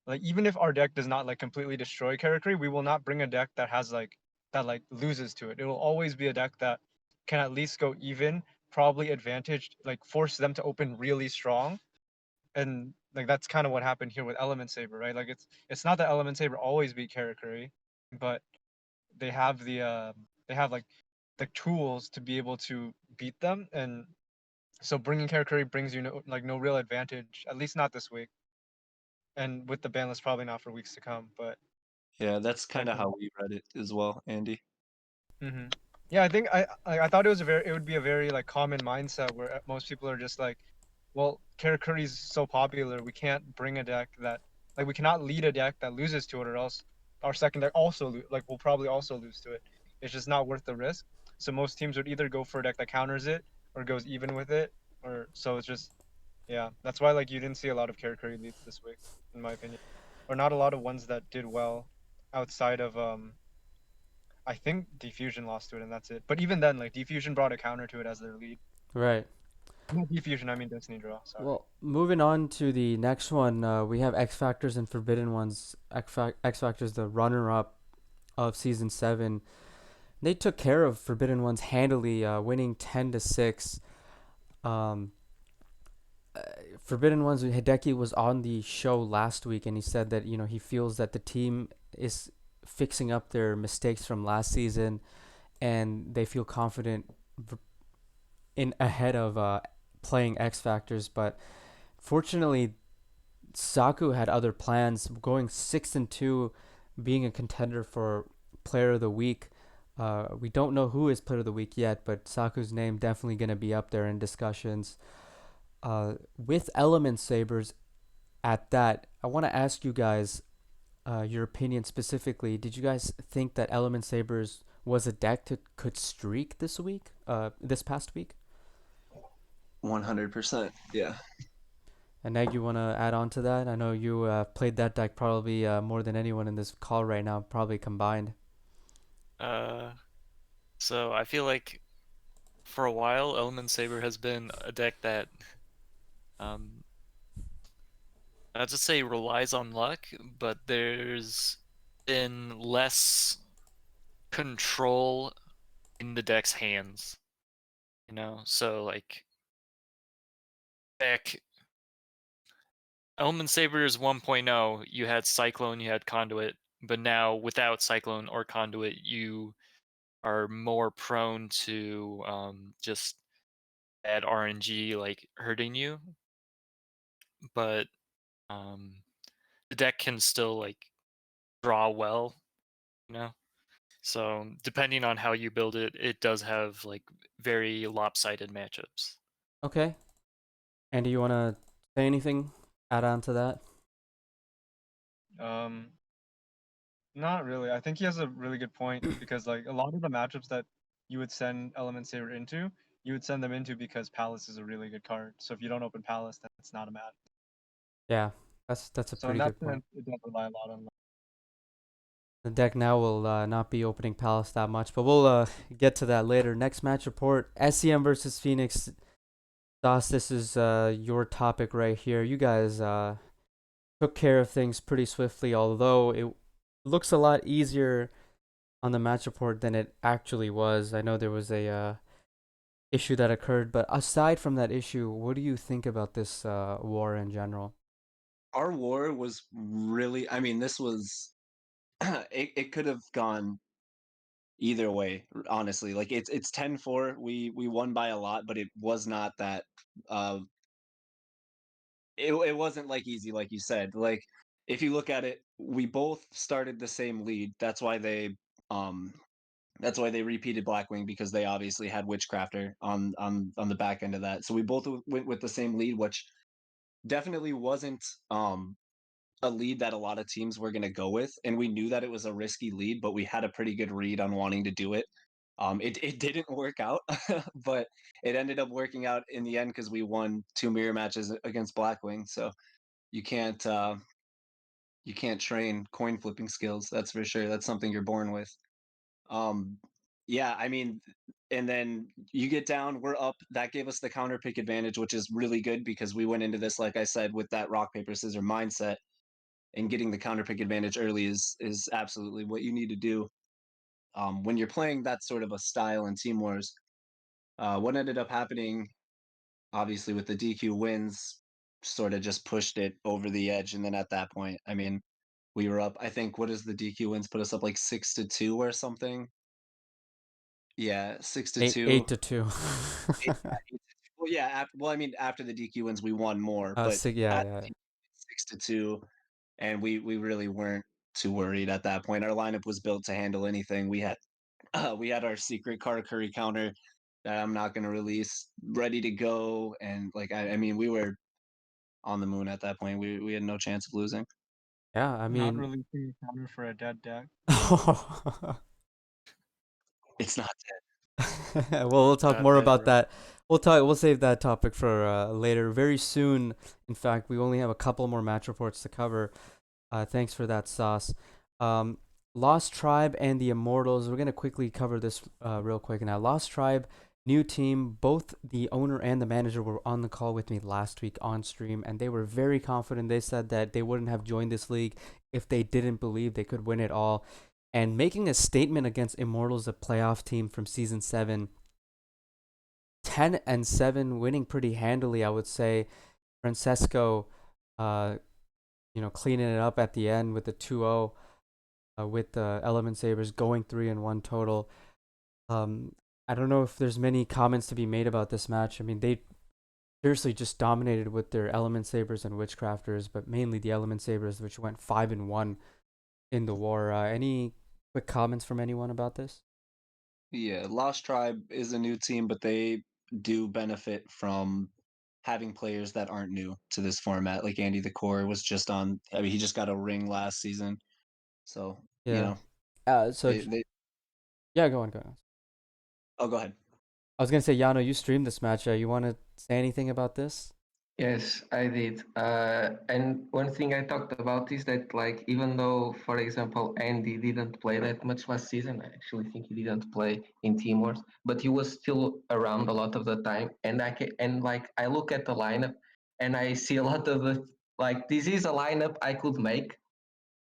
like even if our deck does not like completely destroy Karakuri, we will not bring a deck that has that loses to it. It will always be a deck that can at least go even, probably advantaged, like force them to open really strong. And like that's kind of what happened here with Element Saber, right? Like it's not that Element Saber always beat Karakuri, but they have like the tools to be able to beat them. And so bringing Karakuri brings you no real advantage, at least not this week. And with the ban list, probably not for weeks to come. But Yeah, that's like, kind of how we read it as well, Andy. hmm yeah, I think I thought it would be a very like common mindset where most people are just like, well, Karakuri is so popular, we can't bring a deck that we cannot lead a deck that loses to it, or else our second deck also will probably also lose to it. It's just not worth the risk. So most teams would either go for a deck that counters it or goes even with it, or so it's just yeah. That's why like you didn't see a lot of Karakuri leads this week, in my opinion, or not a lot of ones that did well outside of I think Diffusion lost to it and that's it. But even then, like Diffusion brought a counter to it as their lead. Right. Not Diffusion, I mean Destiny Draw. Sorry. Well, moving on to the next one, we have X Factors and Forbidden Ones. X Factors, the runner-up of season 7. They took care of Forbidden Ones handily, winning 10-6. Um, Forbidden Ones, Hideki was on the show last week, and he said that he feels that the team is fixing up their mistakes from last season, and they feel confident in ahead of playing X Factors. But fortunately, Saku had other plans, going 6-2, being a contender for Player of the Week. We don't know who is Player of the Week yet, but Saku's name definitely going to be up there in discussions. With Element Sabers at that, I want to ask you guys your opinion specifically. Did you guys think that Element Sabers was a deck that could streak this week? This past week? 100%. Yeah. And Neg, you want to add on to that? I know you played that deck probably more than anyone in this call right now, probably combined. So I feel like for a while, Element Saber has been a deck that, not to say relies on luck, but there's been less control in the deck's hands. So like back Element Sabers 1.0, you had Cyclone, you had Conduit, but now without Cyclone or Conduit, you are more prone to just bad RNG like hurting you. But the deck can still like draw well, you know. So depending on how you build it, it does have like very lopsided matchups. Okay. Andy, you want to say anything? Add on to that? Not really. I think he has a really good point because like a lot of the matchups that you would send Element Saber into, you would send them into because Palace is a really good card. So if you don't open Palace, then it's not a match. Yeah, that's a So in pretty that good point. sense, it does rely a lot on luck. The deck now will not be opening Palace that much, but we'll get to that later. Next match report: SEM versus Phoenix. Das, this is your topic right here. You guys took care of things pretty swiftly, although it looks a lot easier on the match report than it actually was. I know there was a issue that occurred, but aside from that issue, what do you think about this war in general? Our war was really, I mean, this was, it could have gone either way, honestly. Like it's 10-4. We won by a lot, but it was not that uh it wasn't like easy like you said. Like if you look at it, we both started the same lead. Um that's why they repeated Blackwing because they obviously had Witchcrafter on the back end of that. So we both went with the same lead, which definitely wasn't a lead that a lot of teams were going to go with, and we knew that it was a risky lead, but we had a pretty good read on wanting to do it. It didn't work out, but it ended up working out in the end because we won 2 mirror matches against Blackwing. So you can't uh, you can't train coin flipping skills. That's for sure. That's something you're born with. Um, yeah, I mean, and then you get down, we're up. That gave us the counter pick advantage, which is really good because we went into this, like I said, with that rock paper scissors mindset, and getting the counter pick advantage early is absolutely what you need to do when you're playing that sort of a style in Team Wars. What ended up happening, obviously, with the DQ wins, sort of just pushed it over the edge, and then at that point, I mean, we were up. I think what is the DQ wins put us up like 6-2 or something. Yeah, six to Eight two. eight to two. Well, yeah. Well, I mean, after the DQ wins, we won more, but Yeah, at yeah. 6-2, and we really weren't too worried at that point. Our lineup was built to handle anything. We had our secret Curry counter that I'm not going to release, ready to go, and like I mean, we were on the moon at that point. We had no chance of losing. Yeah, I Not mean, releasing a counter for a dead deck. It's not well, we'll talk Not more dead, about bro. that. We'll save that topic for later. Very soon. In fact, we only have a couple more match reports to cover. Thanks for that, Sauce. Um, Lost Tribe and the Immortals. We're gonna quickly cover this real quick now. Lost Tribe, new team. Both the owner and the manager were on the call with me last week on stream, and they were very confident. They said that they wouldn't have joined this league if they didn't believe they could win it all. And making a statement against Immortals, a playoff team from season 7, 10-7, winning pretty handily, I would say. Francesco, uh, cleaning it up at the end with the 2-0, with the Element Sabers going 3-1 total. I don't know if there's many comments to be made about this match. I mean, they seriously just dominated with their Element Sabers and Witchcrafters, but mainly the Element Sabers, which went 5-1 in the war. Any quick comments from anyone about this? Yeah, Lost Tribe is a new team, but they do benefit from having players that aren't new to this format. Like Andy the Core was just on. I mean, he just got a ring last season, so you Yeah. know So they. yeah, go on, go on. Oh, go ahead. I was gonna say, Yano, you streamed this match. You want to say anything about this? Yes, I did. And one thing I talked about is that, like, even though, for example, Andy didn't play that much last season, I actually think he didn't play in Team Wars, but he was still around a lot of the time. And like, I look at the lineup, and I see a lot of the like, this is a lineup I could make.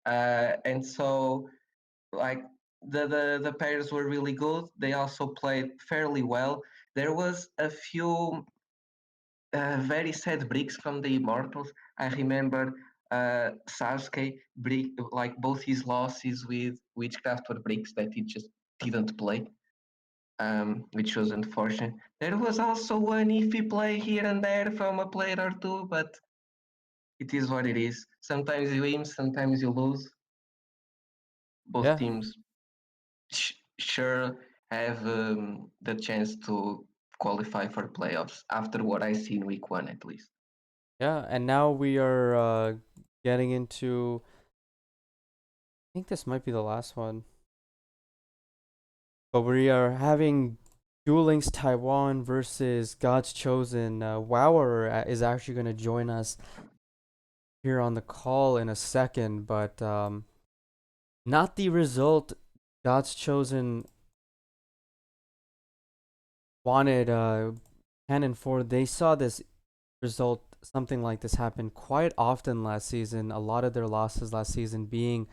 And so, like, the pairs were really good. They also played fairly well. There was a few very sad breaks from the Immortals. I remember Sasuke break, like, both his losses with Witchcraft were breaks that he just didn't play, which was unfortunate. There was also one iffy play here and there from a player or two, but it is what it is. Sometimes you win, sometimes you lose. Both Yeah, teams sure have the chance to qualify for playoffs after what I see in week one, at least. yeah. And now we are getting into. I think this might be the last one, but we are having Duel Links Taiwan versus God's Chosen. Wower is actually going to join us here on the call in a second, but not the result God's Chosen wanted. Canon 4. They saw this result, something like this happen quite often last season. A lot of their losses last season being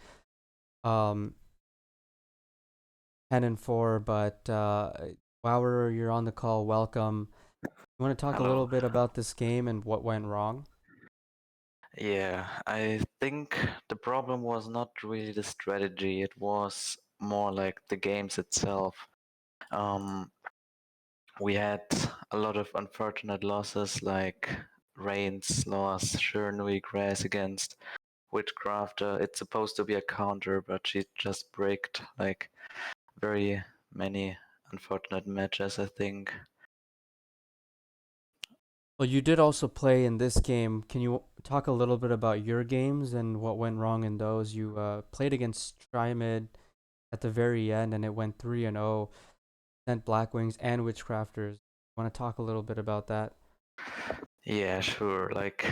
um 10-4, but Wower, you're on the call. Welcome. You want to talk a Hello. little bit about this game and what went wrong? Yeah, I think the problem was not really the strategy, it was more like the games itself. Um, we had a lot of unfortunate losses, like Reigns loss, Shernui Grass against Witchcrafter. It's supposed to be a counter, but she just bricked like very many unfortunate matches, I think. Well, you did also play in this game. Can you talk a little bit about your games and what went wrong in those? You played against Trimid at the very end, and it went 3-0. Sent Blackwings and Witchcrafters. Want to talk a little bit about that? Yeah, sure. Like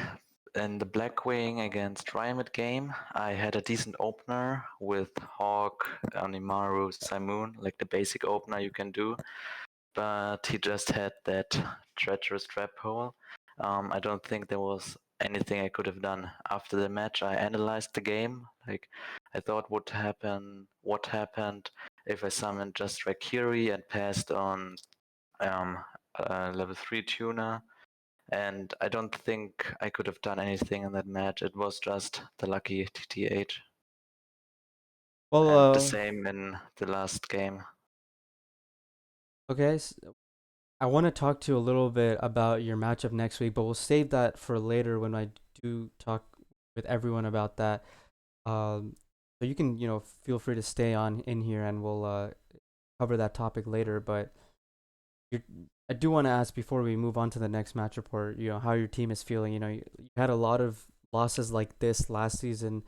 in the Blackwing against Triamid game, I had a decent opener with Hawk, Animaru, Simoon, like the basic opener you can do. But he just had that treacherous trap hole. I don't think there was anything I could have done. After the match, I analyzed the game. Like I thought what happened if I summoned just Rakiri and passed on um, level 3 tuner, and I don't think I could have done anything in that match. It was just the lucky TTH. Well, And the same in the last game. okay. I want to talk to you a little bit about your matchup next week, but we'll save that for later when I do talk with everyone about that. So you can, feel free to stay on in here, and we'll cover that topic later. But you're, I do want to ask before we move on to the next match report, how your team is feeling. You had a lot of losses like this last season, and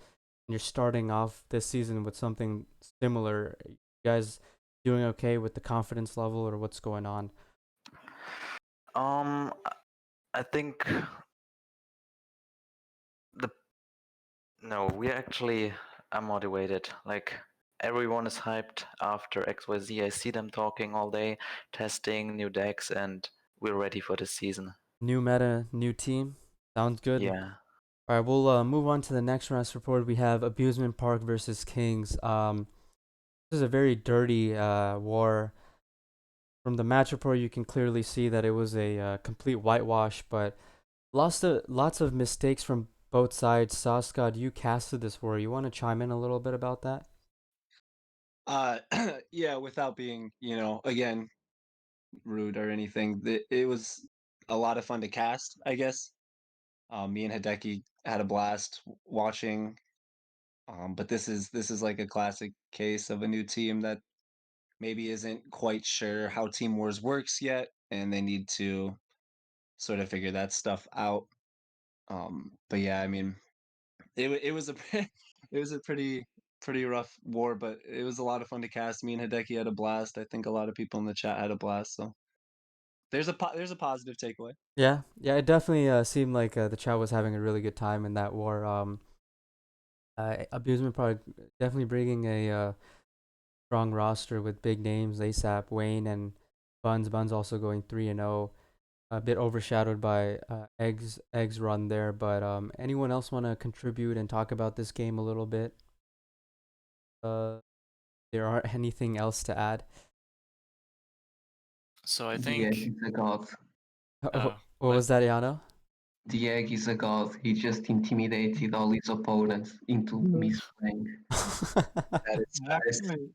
you're starting off this season with something similar. You guys doing okay with the confidence level, or what's going on? Um, I think the no, we actually are motivated. Like everyone is hyped after XYZ. I see them talking all day, testing new decks, and we're ready for the season. New meta, new team. Sounds good. Yeah. All right, we'll move on to the next round report. We have Abusement Park versus Kings. This is a very dirty war. From the match report, you can clearly see that it was a complete whitewash, but lots of mistakes from both sides. Sascad, you casted this war. You want to chime in a little bit about that? Uh, yeah, without being, again, rude or anything, it was a lot of fun to cast, I guess. Me and Hideki had a blast watching. But this is like a classic case of a new team that maybe isn't quite sure how Team Wars works yet, and they need to sort of figure that stuff out. But yeah, I mean, it was a it was a pretty rough war, but it was a lot of fun to cast. Me and Hideki had a blast. I think a lot of people in the chat had a blast. So there's a positive takeaway. Yeah, yeah, it definitely seemed like the chat was having a really good time in that war. Abusement probably definitely bringing a strong roster with big names, ASAP, Wayne, and Buns. Buns also going 3-0. A bit overshadowed by Eggs run there, but anyone else want to contribute and talk about this game a little bit? There aren't anything else to add. So I The egg think is a god. What was that, Jano? The egg is a god. He just intimidated all his opponents into misplaying. That is I actually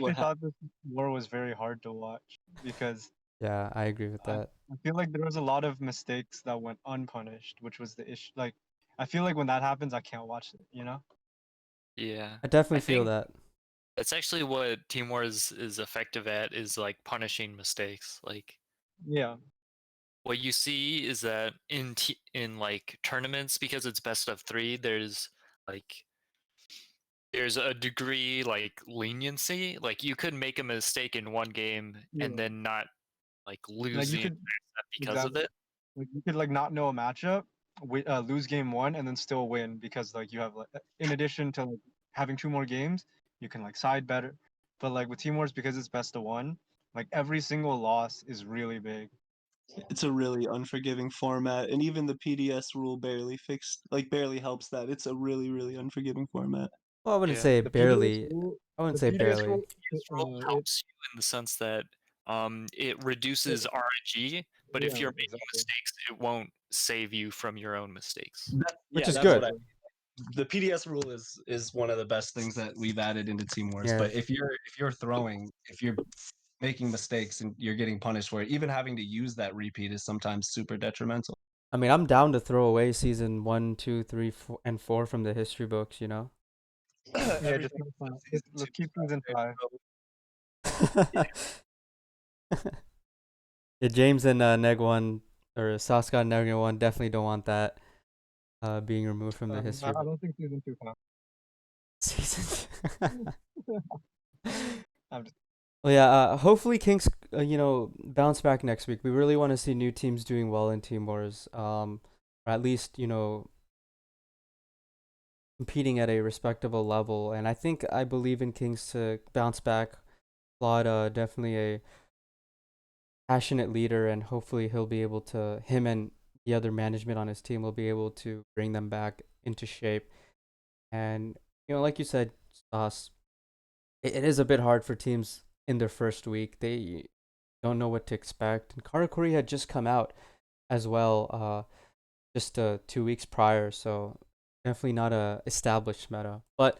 what thought this war was very hard to watch because Yeah, I agree with that. I feel like there was a lot of mistakes that went unpunished, which was the issue. Like, I feel like when that happens, I can't watch it. You know? yeah, I definitely I feel think that. that's actually what Team Wars is effective at, is like punishing mistakes. Like Yeah. what you see is that in like tournaments, because it's best of 3, like there's a degree like leniency. Like you could make a mistake in one game Yeah. and then not like lose Like the you entire could set because of exactly. it. Like you could like not know a matchup, lose game 1 and then still win because like you have like in addition to like having 2 more games, you can like side better. But like with Team Wars, because it's best of 1, like every single loss is really big. it's a really unforgiving format, and even the PDS rule barely helps that. It's a really unforgiving format. Well, I wouldn't Yeah. say The PDS barely. rule, I wouldn't the say PDS barely. rule, Rule it helps you in the sense that it reduces RNG, but if yeah, you're making exactly. mistakes, it won't save you from your own mistakes. Which is That's good. what the PDS rule is one of the best things that we've added into Team Wars. Yeah. But if you're making mistakes and you're getting punished for it, even having to use that repeat is sometimes super detrimental. I mean, I'm down to throw away season 1, 2, 3, 4, and 4 from the history books, you know? Yeah, just no fun. Let's keep season 5. Yeah, James and Neg 1, or Saska and Neg 1 definitely don't want that being removed from the history I don't think season 2 counts. season. I'm just Well, yeah, hopefully Kings, bounce back next week. We really want to see new teams doing well in Team Wars. Or at least, competing at a respectable level. And I believe in Kings to bounce back. Claude, definitely a passionate leader, and hopefully him and the other management on his team will be able to bring them back into shape. And, like you said, Sauce, it is a bit hard for teams in their first week. They don't know what to expect. And Karakuri had just come out as well, just 2 weeks prior, so definitely not a established meta. But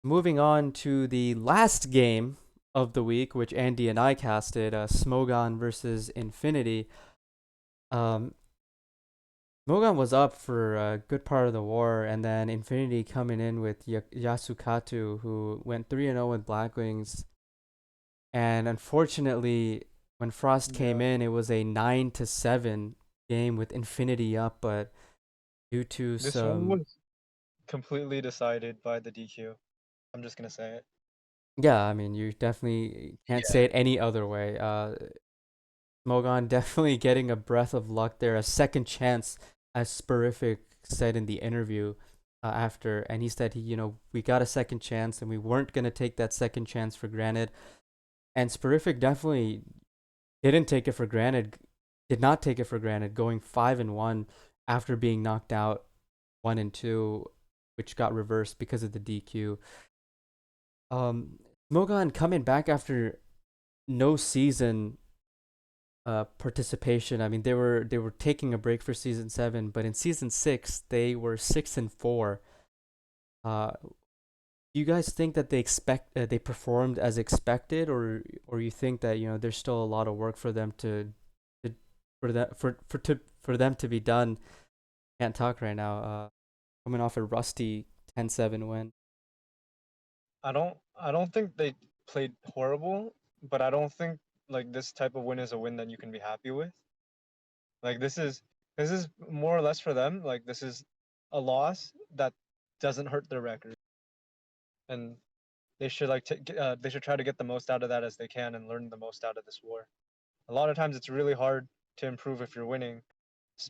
moving on to the last game of the week, which Andy and I casted, Smogon versus Infinity. Um, Smogon was up for a good part of the war, and then Infinity coming in with Yasukatu, who went 3-0 with Blackwings. And unfortunately, when Frost came in, it was a 9-7 game with Infinity up, but due to this one some, was completely decided by the DQ. I'm just gonna say it. yeah, I mean, you definitely can't say it any other way. Smogon definitely getting a breath of luck there, a second chance, as Sperific said in the interview after, and he said we got a second chance and we weren't gonna take that second chance for granted. And Sperific definitely didn't take it for granted, did not take it for granted, going 5-1 after being knocked out 1-2, which got reversed because of the DQ. Smogon coming back after no season participation. I mean, they were taking a break for season 7, but in season 6 they were 6-4. Do you guys think that they performed as expected, or you think that there's still a lot of work for them to for them to be done? Can't talk right now. Coming off a rusty 10-7 win. I don't think they played horrible, but I don't think like this type of win is a win that you can be happy with. Like this is more or less for them. Like this is a loss that doesn't hurt their record, and they should they should try to get the most out of that as they can and learn the most out of this war. A lot of times it's really hard to improve if you're winning,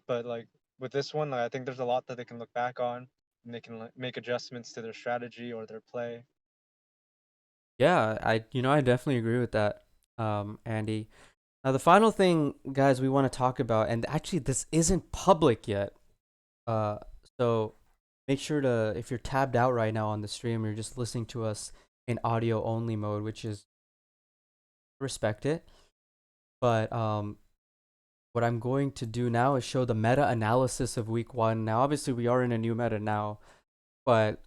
but like with this one, I think there's a lot that they can look back on and they can make adjustments to their strategy or their play. Yeah, I definitely agree with that, Andy. Now the final thing, guys, we want to talk about, and actually this isn't public yet. Uh, so make sure to, if you're tabbed out right now on the stream, you're just listening to us in audio only mode, which is respect it. But what I'm going to do now is show the meta analysis of week one. Now, obviously, we are in a new meta now, but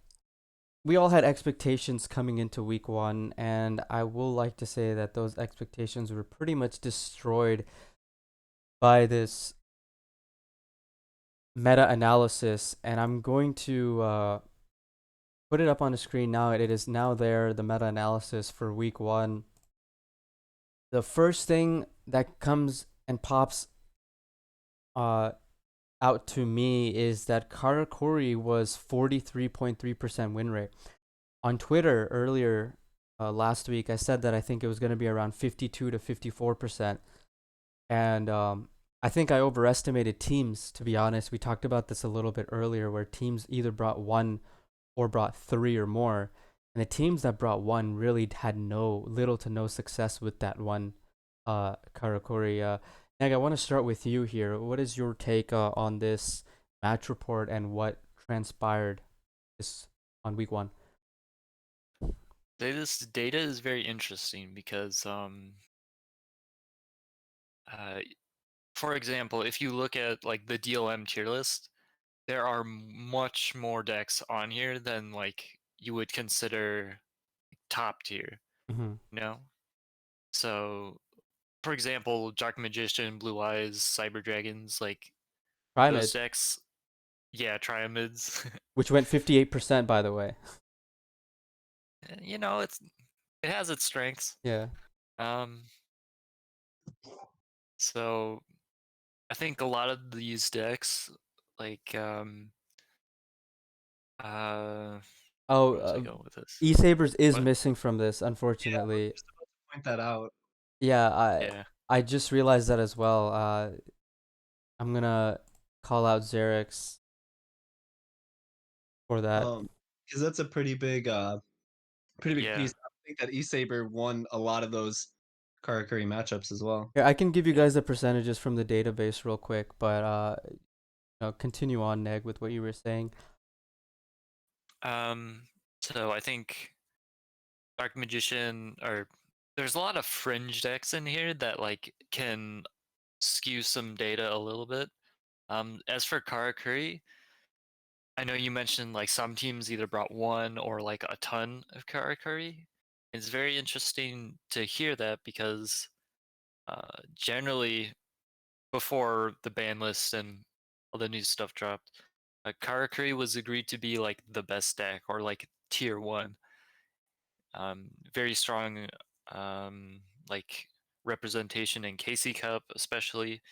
we all had expectations coming into week one, and I will like to say that those expectations were pretty much destroyed by this meta analysis. And I'm going to put it up on the screen now. It is now there, the meta analysis for week one. The first thing that comes and pops out to me is that Karakuri was 43.3% win rate. On Twitter earlier last week, I said that I think it was going to be around 52 to 54%. And I think I overestimated teams, to be honest. We talked about this a little bit earlier, where teams either brought one or brought three or more. And the teams that brought one really had little to no success with that one Karakuri. Neg, I want to start with you here. What is your take on this match report and what transpired on week one? This data is very interesting because, for example, if you look at like the DLM tier list, there are much more decks on here than like you would consider top tier. Mm-hmm. You know, so for example, Dark Magician, Blue Eyes, Cyber Dragons, like those Triamid, decks, yeah, Triamids. which went 58%, by the way. You know, it has its strengths. Yeah. So I think a lot of these decks, like where was I going with this? E-Sabers is What? missing from this, Yeah, I unfortunately. was just about to point that out. Yeah, Yeah. I just realized that as well. I'm gonna call out Xerix for that. Because that's a pretty big Yeah. piece. I think that E-Saber won a lot of those Karakuri matchups as well. Here, I can give you Yeah. guys the percentages from the database real quick, but continue on, Neg, with what you were saying. So I think Dark Magician, or there's a lot of fringe decks in here that like can skew some data a little bit. As for Karakuri, I know you mentioned like some teams either brought one or like a ton of Karakuri. It's very interesting to hear that because generally before the ban list and all the new stuff dropped, Karakuri was agreed to be like the best deck or like tier one. Very strong like representation in KC Cup, especially.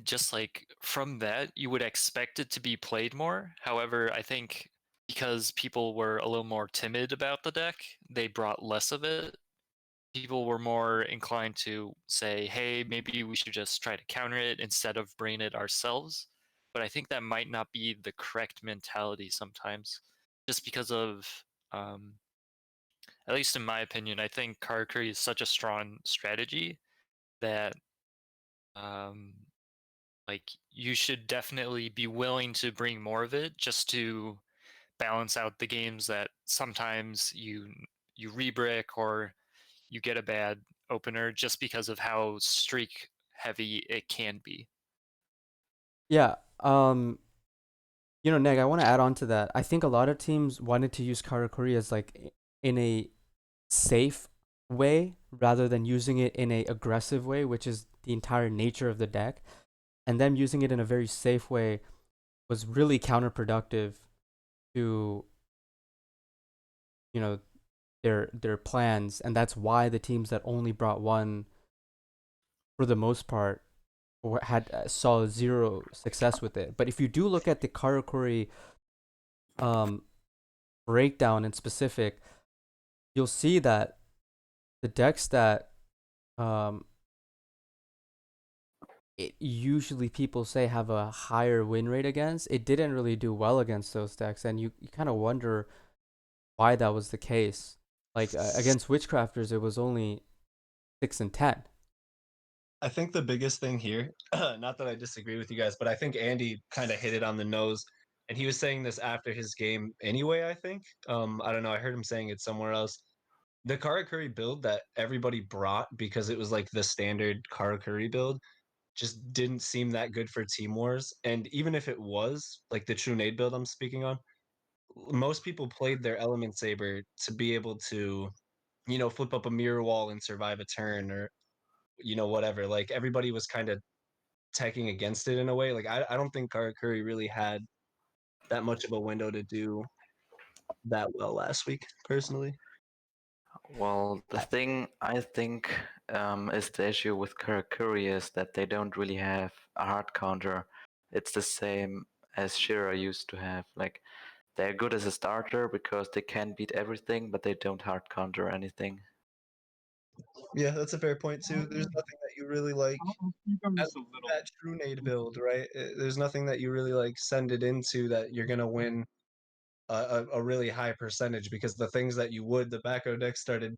Just like from that, you would expect it to be played more. However, I think because people were a little more timid about the deck, they brought less of it. People were more inclined to say, hey, maybe we should just try to counter it instead of bring it ourselves. But I think that might not be the correct mentality sometimes, just because of, at least in my opinion, I think Karakuri is such a strong strategy that like you should definitely be willing to bring more of it just to balance out the games that sometimes you rebrick or you get a bad opener just because of how streak heavy it can be. Yeah. Neg, I want to add on to that. I think a lot of teams wanted to use Karakuri as like in a safe way rather than using it in a aggressive way, which is the entire nature of the deck. And them using it in a very safe way was really counterproductive to their plans, and that's why the teams that only brought one for the most part, had saw zero success with it. But if you do look at the Karakuri um breakdown in specific, you'll see that the decks that um it usually people say have a higher win rate against, it didn't really do well against those decks, and you kind of wonder why that was the case. Like against Witchcrafters, it was only 6 and 10. I think the biggest thing here, not that I disagree with you guys, but I think Andy kind of hit it on the nose. And he was saying this after his game anyway, I think. I don't know, I heard him saying it somewhere else. The Karakuri build that everybody brought because it was like the standard Karakuri build just didn't seem that good for Team Wars. And even if it was, like the True Nade build I'm speaking on, most people played their Element Saber to be able to, flip up a mirror wall and survive a turn or, whatever. Like everybody was kind of teching against it in a way. Like I don't think Karakuri really had that much of a window to do that well last week, personally. Well, the thing I think is the issue with Karakuri is that they don't really have a hard counter. It's the same as Shira used to have. Like, they're good as a starter because they can beat everything, but they don't hard counter anything. Yeah, that's a fair point too. There's nothing that you really like I'll speak on at this a little. that True Nade build, right? There's nothing that you really like send it into that you're gonna win a really high percentage because the things that you would, the Backo deck started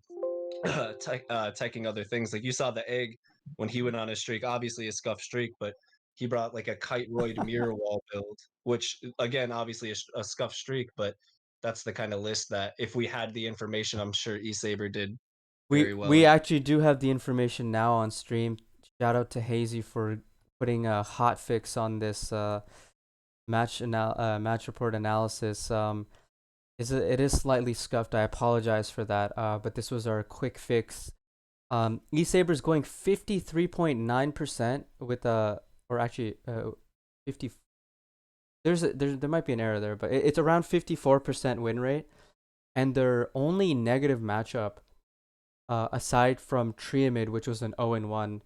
teching other things. Like you saw the egg when he went on his streak, obviously a scuff streak, but he brought like a kite roid mirror wall build, which again, obviously a scuff streak, but that's the kind of list that if we had the information, I'm sure eSaber did very well. We actually do have the information now on stream. Shout out to Hazy for putting a hot fix on this match report analysis. It is slightly scuffed. I apologize for that. But this was our quick fix. eSaber's going 53.9% with or actually 50. There might be an error there, but it's around 54% win rate, and their only negative matchup, aside from Triamid, which was an 0-1,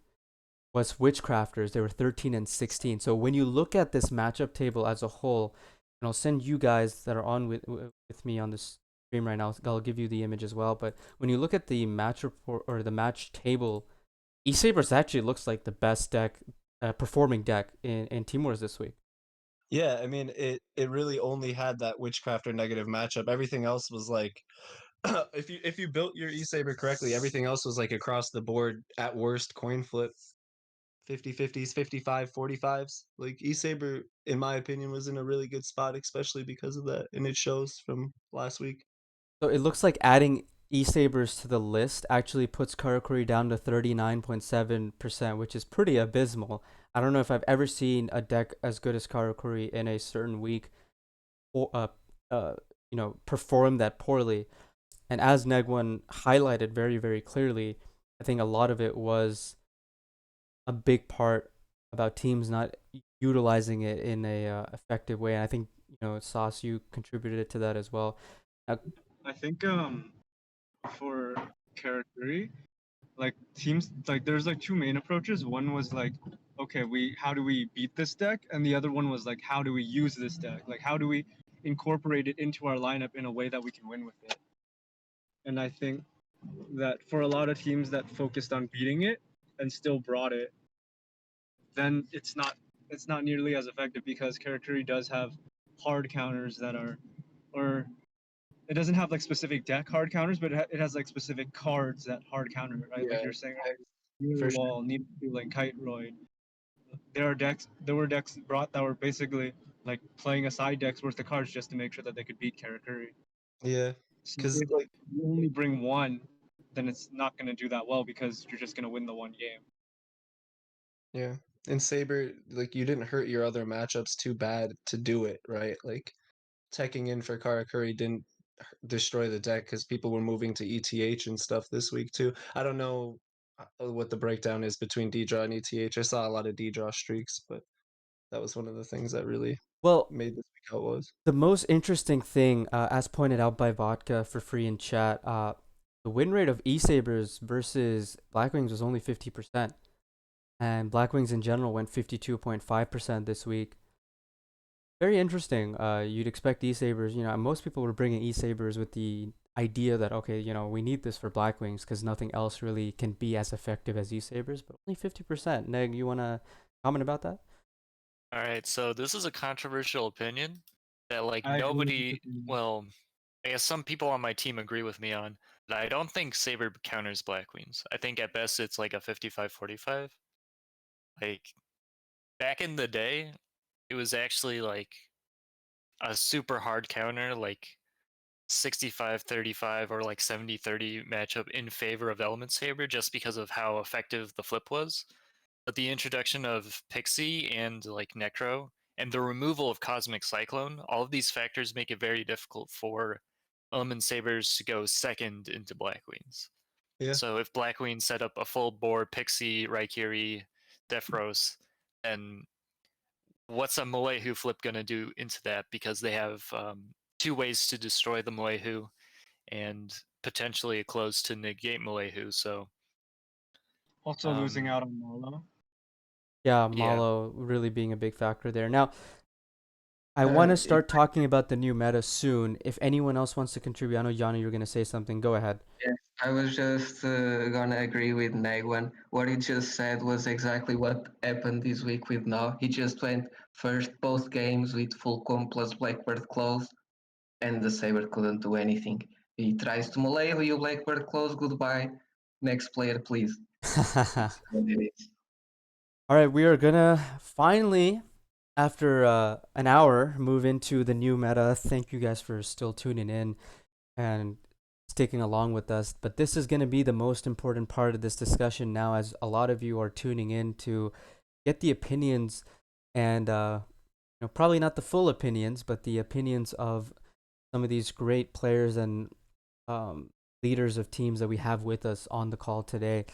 was Witchcrafters. They were 13-16. So when you look at this matchup table as a whole, and I'll send you guys that are on with me on this stream right now, I'll give you the image as well. But when you look at the match report or the match table, eSabers actually looks like the best deck, performing deck in Team Wars this week. Yeah, I mean it really only had that Witchcrafter negative matchup. Everything else was like if you built your eSaber correctly, everything else was like across the board at worst coin flip 50-50s, 55-45s. Like eSaber, in my opinion, was in a really good spot, especially because of that, and it shows from last week. So it looks like adding eSabers to the list actually puts Karakuri down to 39.7%, which is pretty abysmal. I don't know if I've ever seen a deck as good as Karakuri in a certain week, or perform that poorly. And as Negwan highlighted very, very clearly, I think a lot of it was a big part about teams not utilizing it in a effective way. And I think Sauce, you contributed to that as well. I think for Karakuri, like teams, like there's like two main approaches. One was like, okay, how do we beat this deck, and the other one was like, how do we use this deck? Like how do we incorporate it into our lineup in a way that we can win with it? And I think that for a lot of teams that focused on beating it and still brought it, then it's not nearly as effective because Karakuri does have hard counters that are, or it doesn't have like specific deck hard counters, but it has like specific cards that hard counter it, right? Yeah, Like you're saying, for Mirror sure. Wall, Need like Kite Roid. There were decks brought that were basically like playing a side deck's worth of cards just to make sure that they could beat Karakuri. Yeah, So because if like you only bring one, then it's not going to do that well because you're just going to win the one game. yeah, in Saber, like you didn't hurt your other matchups too bad to do it right. Like teching in for Karakuri didn't destroy the deck because people were moving to ETH and stuff this week too. I don't know what the breakdown is between D draw and ETH. I saw a lot of D draw streaks, but that was one of the things that really Well, made this week how it was. the most interesting thing, as pointed out by Vodka for free in chat, the win rate of eSabers versus Blackwings was only 50%. and Blackwings in general went 52.5% this week. Very interesting. You'd expect E-Sabers, most people were bringing E-Sabers with the idea that, okay, we need this for Blackwings because nothing else really can be as effective as E-Sabers, but only 50%. Neg, you want to comment about that? All right, so this is a controversial opinion that like I agree with this nobody, opinion. well, I guess some people on my team agree with me on, but I don't think Saber counters Blackwings. I think at best it's like a 55-45. Like back in the day, it was actually like a super hard counter, like 65-35 or like 70-30 matchup in favor of Element Saber just because of how effective the flip was. But the introduction of Pixie and like Necro and the removal of Cosmic Cyclone, all of these factors make it very difficult for Element Sabers to go second into Blackwings. Yeah. So if Blackwings set up a full board Pixie, Raikiri, Defros, then what's a Moehu flip going to do into that? Because they have two ways to destroy the Moehu and potentially a close to negate Moehu. So Also losing out on Molo. Yeah, Yeah. Malo really being a big factor there. Now, I Uh, want to it- start talking about the new meta soon. If anyone else wants to contribute, I know Jano, you're going to say something. Go ahead. Yes, I was just gonna agree with Negwan. What he just said was exactly what happened this week with No. He just went first both games with full comp plus Blackbird close, and the Saber couldn't do anything. He tries to melee you, Blackbird close, goodbye. Next player, please. That's what it is. All right, we are gonna finally, after an hour, move into the new meta. Thank you guys for still tuning in and sticking along with us. But this is gonna be the most important part of this discussion now, as a lot of you are tuning in to get the opinions and probably not the full opinions, but the opinions of some of these great players and leaders of teams that we have with us on the call today.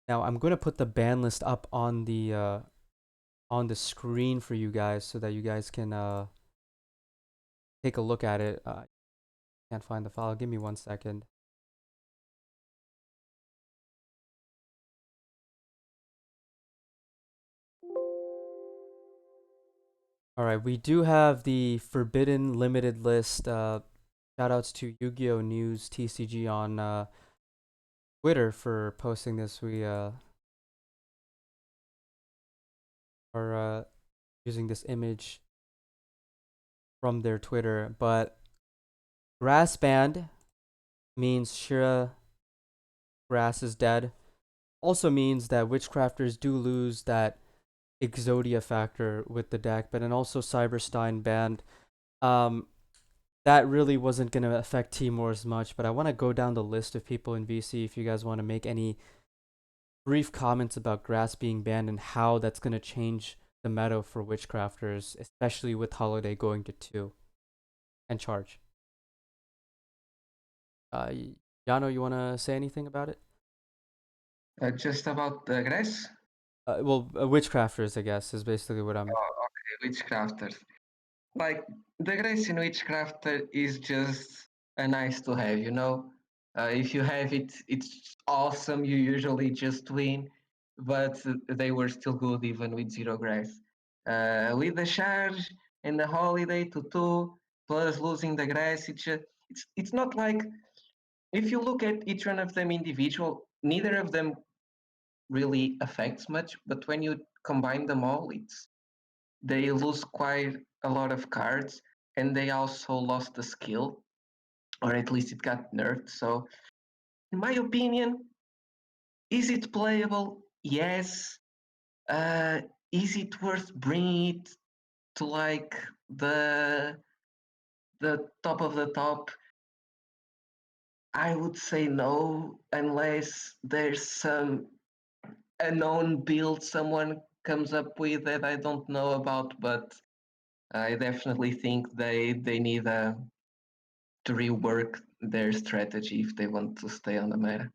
Now, I'm going to put the ban list up on the screen for you guys so that you guys can take a look at it. Can't find the file. Give me 1 second. All right, we do have the forbidden limited list. Shout outs to Yu-Gi-Oh! News TCG on Twitter for posting this. We are using this image from their Twitter, but grass band means Shira grass is dead. Also means that witchcrafters do lose that Exodia factor with the deck, but then also Cyberstein banned. That really wasn't gonna affect Timor as much, but I want to go down the list of people in VC if you guys want to make any brief comments about grass being banned and how that's gonna change the meta for witchcrafters, especially with Holiday going to 2 and charge. Yano, you want to say anything about it? Just about the grass? Witchcrafters, I guess, is basically what I'm. Oh, okay, witchcrafters. Like the grace in witchcrafter is just a nice to have, you know. If you have it, it's awesome. You usually just win, but they were still good even with zero grace. With the charge and the holiday to 2 plus losing the grass, it's not like if you look at each one of them individual, neither of them really affects much. But when you combine them all, they lose quite a lot of cards, and they also lost the skill, or at least it got nerfed. So, in my opinion, is it playable? Yes. Uh, is it worth bringing it to like the top of the top? I would say no, unless there's some unknown build someone comes up with that I don't know about. But I definitely think they need to rework their strategy if they want to stay on the meta.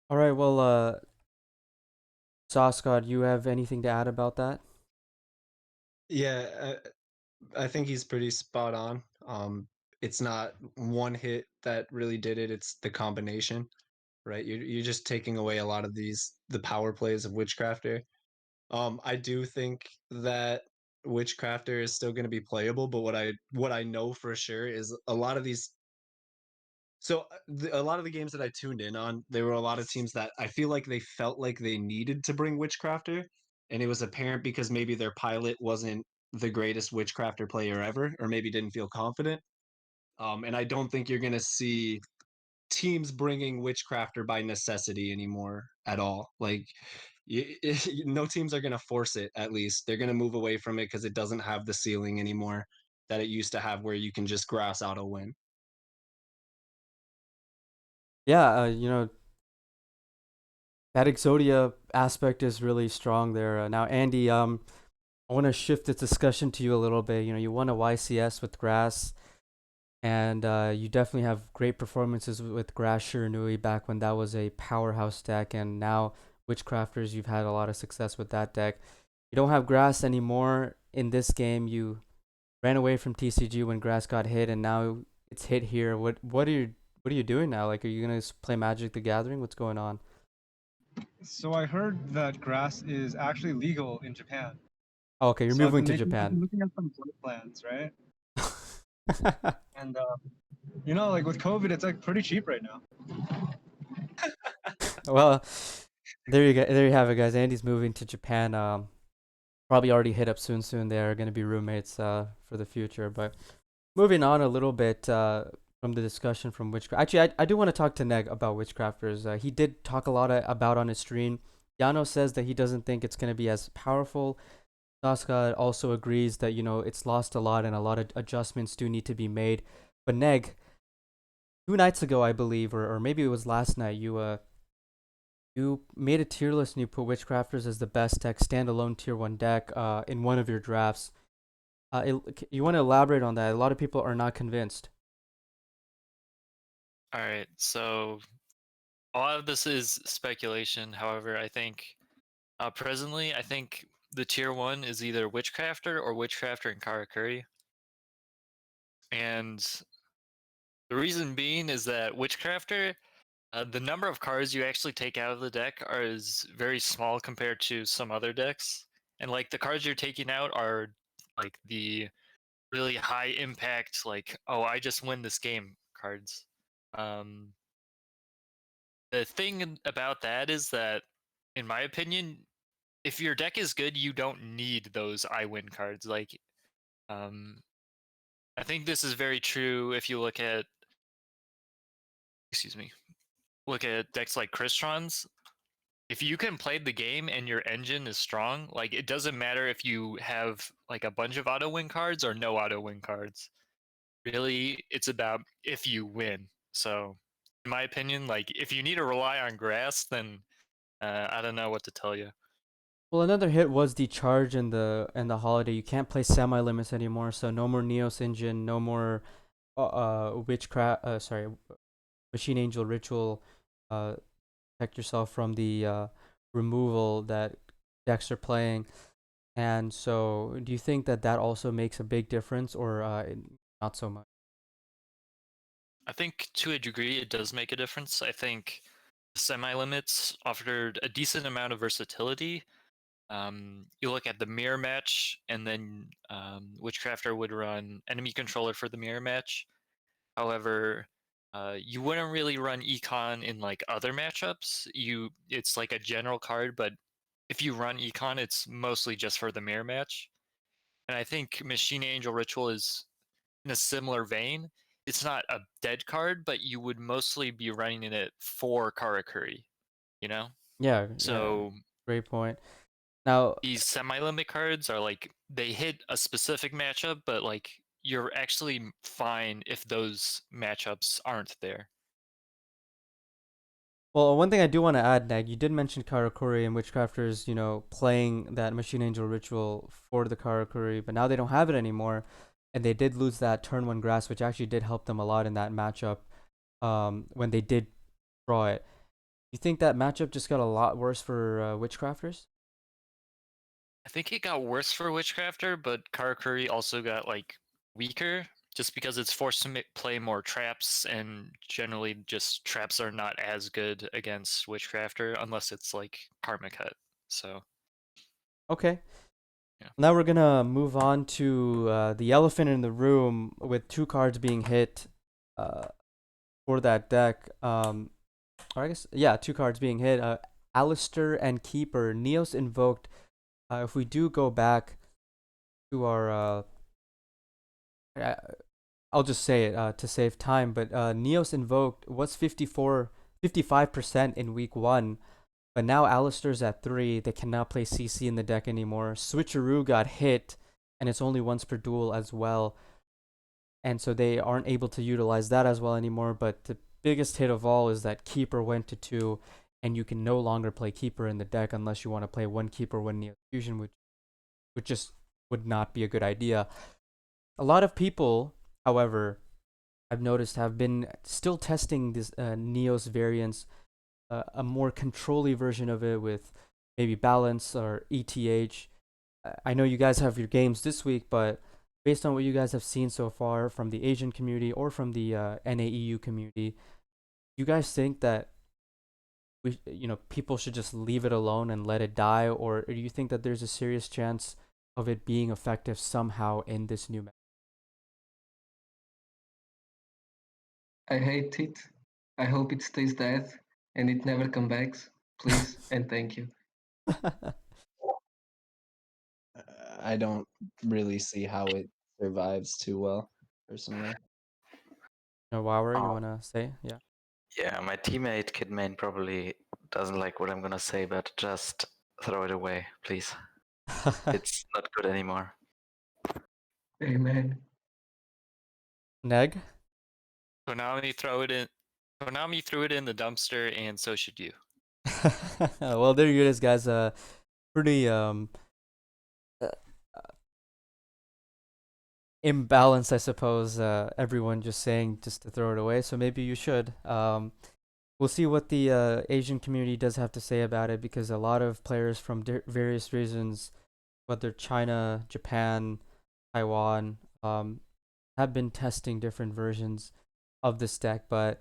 All right, well, Sauce you have anything to add about that? Yeah, I think he's pretty spot on. It's not one hit that really did it, it's the combination. right? You're just taking away a lot of the power plays of Witchcrafter. I do think that Witchcrafter is still going to be playable, but what I know for sure is a lot of these. So a lot of the games that I tuned in on, there were a lot of teams that I feel like they felt like they needed to bring Witchcrafter, and it was apparent because maybe their pilot wasn't the greatest Witchcrafter player ever, or maybe didn't feel confident. And I don't think you're going to see teams bringing Witchcrafter by necessity anymore at all. Like, no teams are going to force it, at least. They're going to move away from it because it doesn't have the ceiling anymore that it used to have where you can just grass out a win. Yeah, that Exodia aspect is really strong there. Now, Andy, I want to shift the discussion to you a little bit. You won a YCS with Grass, and you definitely have great performances with Grass Shiranui back when that was a powerhouse deck, and now Witchcrafters, you've had a lot of success with that deck. You don't have Grass anymore in this game. You ran away from TCG when Grass got hit, and now it's hit here. What are you doing now? Like, are you gonna play Magic the Gathering? What's going on? So I heard that grass is actually legal in Japan. Oh, okay, you're So moving to I've been Japan. looking at some floor plans, right? And like with COVID, it's like pretty cheap right now. Well, there you go. There you have it, guys. Andy's moving to Japan. Probably already hit up soon. Soon they are going to be roommates for the future. But moving on a little bit from the discussion from Witchcraft. Actually, I do want to talk to Neg about Witchcrafters. He did talk a lot about on his stream. Jano says that he doesn't think it's going to be as powerful. Saska also agrees that it's lost a lot and a lot of adjustments do need to be made. But Neg, 2 nights ago, I believe, or maybe it was last night, you made a tier list and you put Witchcrafters as the best deck, standalone tier 1 deck in one of your drafts. You want to elaborate on that? A lot of people are not convinced. All right, so a lot of this is speculation. However, I think presently, I think the tier 1 is either Witchcrafter or Witchcrafter and Karakuri. And the reason being is that Witchcrafter, the number of cards you actually take out of the deck is very small compared to some other decks. And like the cards you're taking out are like the really high impact, like, oh, I just win this game cards. The thing about that is that, in my opinion, if your deck is good, you don't need those I win cards. Like, I think this is very true if you look at, look at decks like Crystron's. If you can play the game and your engine is strong, like it doesn't matter if you have like a bunch of auto win cards or no auto win cards. Really, it's about if you win. So, in my opinion, like if you need to rely on grass, then I don't know what to tell you. Well, another hit was the charge and the holiday. You can't play semi limits anymore, so no more Neos engine, no more witchcraft. Sorry, Machine Angel ritual. Protect yourself from the removal that decks are playing. And so, do you think that that also makes a big difference, or not so much? I think to a degree it does make a difference. I think semi limits offered a decent amount of versatility. You look at the mirror match, and then Witchcrafter would run enemy controller for the mirror match. However, you wouldn't really run Econ in like other matchups. It's like a general card, but if you run Econ, it's mostly just for the mirror match. And I think Machine Angel Ritual is in a similar vein. It's not a dead card, but you would mostly be running in it for Karakuri, you know? Yeah, yeah, So great point. Now, these semi-limit cards are like they hit a specific matchup, but like you're actually fine if those matchups aren't there. well, one thing I do want to add, Nag, you did mention Karakuri and Witchcrafters, playing that Machine Angel ritual for the Karakuri, but now they don't have it anymore, and they did lose that turn 1 grass, which actually did help them a lot in that matchup when they did draw it. You think that matchup just got a lot worse for Witchcrafters? I think it got worse for Witchcrafter, but Karakuri also got like weaker just because it's forced to play more traps, and generally just traps are not as good against Witchcrafter unless it's like Karma Cut. So Okay. Yeah. Now we're gonna move on to the elephant in the room with 2 cards being hit for that deck. Or I guess, yeah, 2 cards being hit. Alistair and Keeper. Neos invoked. If we do go back to our I- I'll just say it to save time, but Neos invoked was 55% in week 1, but now Alistair's at 3. They cannot play CC in the deck anymore. Switcheroo got hit, and it's only once per duel as well, and so they aren't able to utilize that as well anymore. But the biggest hit of all is that Keeper went to 2, and you can no longer play Keeper in the deck unless you want to play 1 Keeper, 1 Neos Fusion, which just would not be a good idea. A lot of people, however, I've noticed have been still testing this Neos variants, a more controlly version of it with maybe balance or ETH. I know you guys have your games this week, but based on what you guys have seen so far from the Asian community or from the NAEU community, you guys think that people should just leave it alone and let it die, or do you think that there's a serious chance of it being effective somehow in this new I hate it. I hope it stays dead and it never comes back. Please and thank you. meta? I don't really see how it survives too well, personally. No, Wower, you Um, wanna say? Yeah. yeah, my teammate Kidman probably doesn't like what I'm gonna say, but just throw it away, please. It's not good anymore. Amen. Neg? Konami throw it in. Konami threw it in the dumpster, and so should you. Well, there you is, guys. Pretty uh, imbalanced, I suppose. Everyone just saying just to throw it away. So maybe you should. We'll see what the Asian community does have to say about it, because a lot of players from various regions, whether China, Japan, Taiwan, have been testing different versions of this deck, but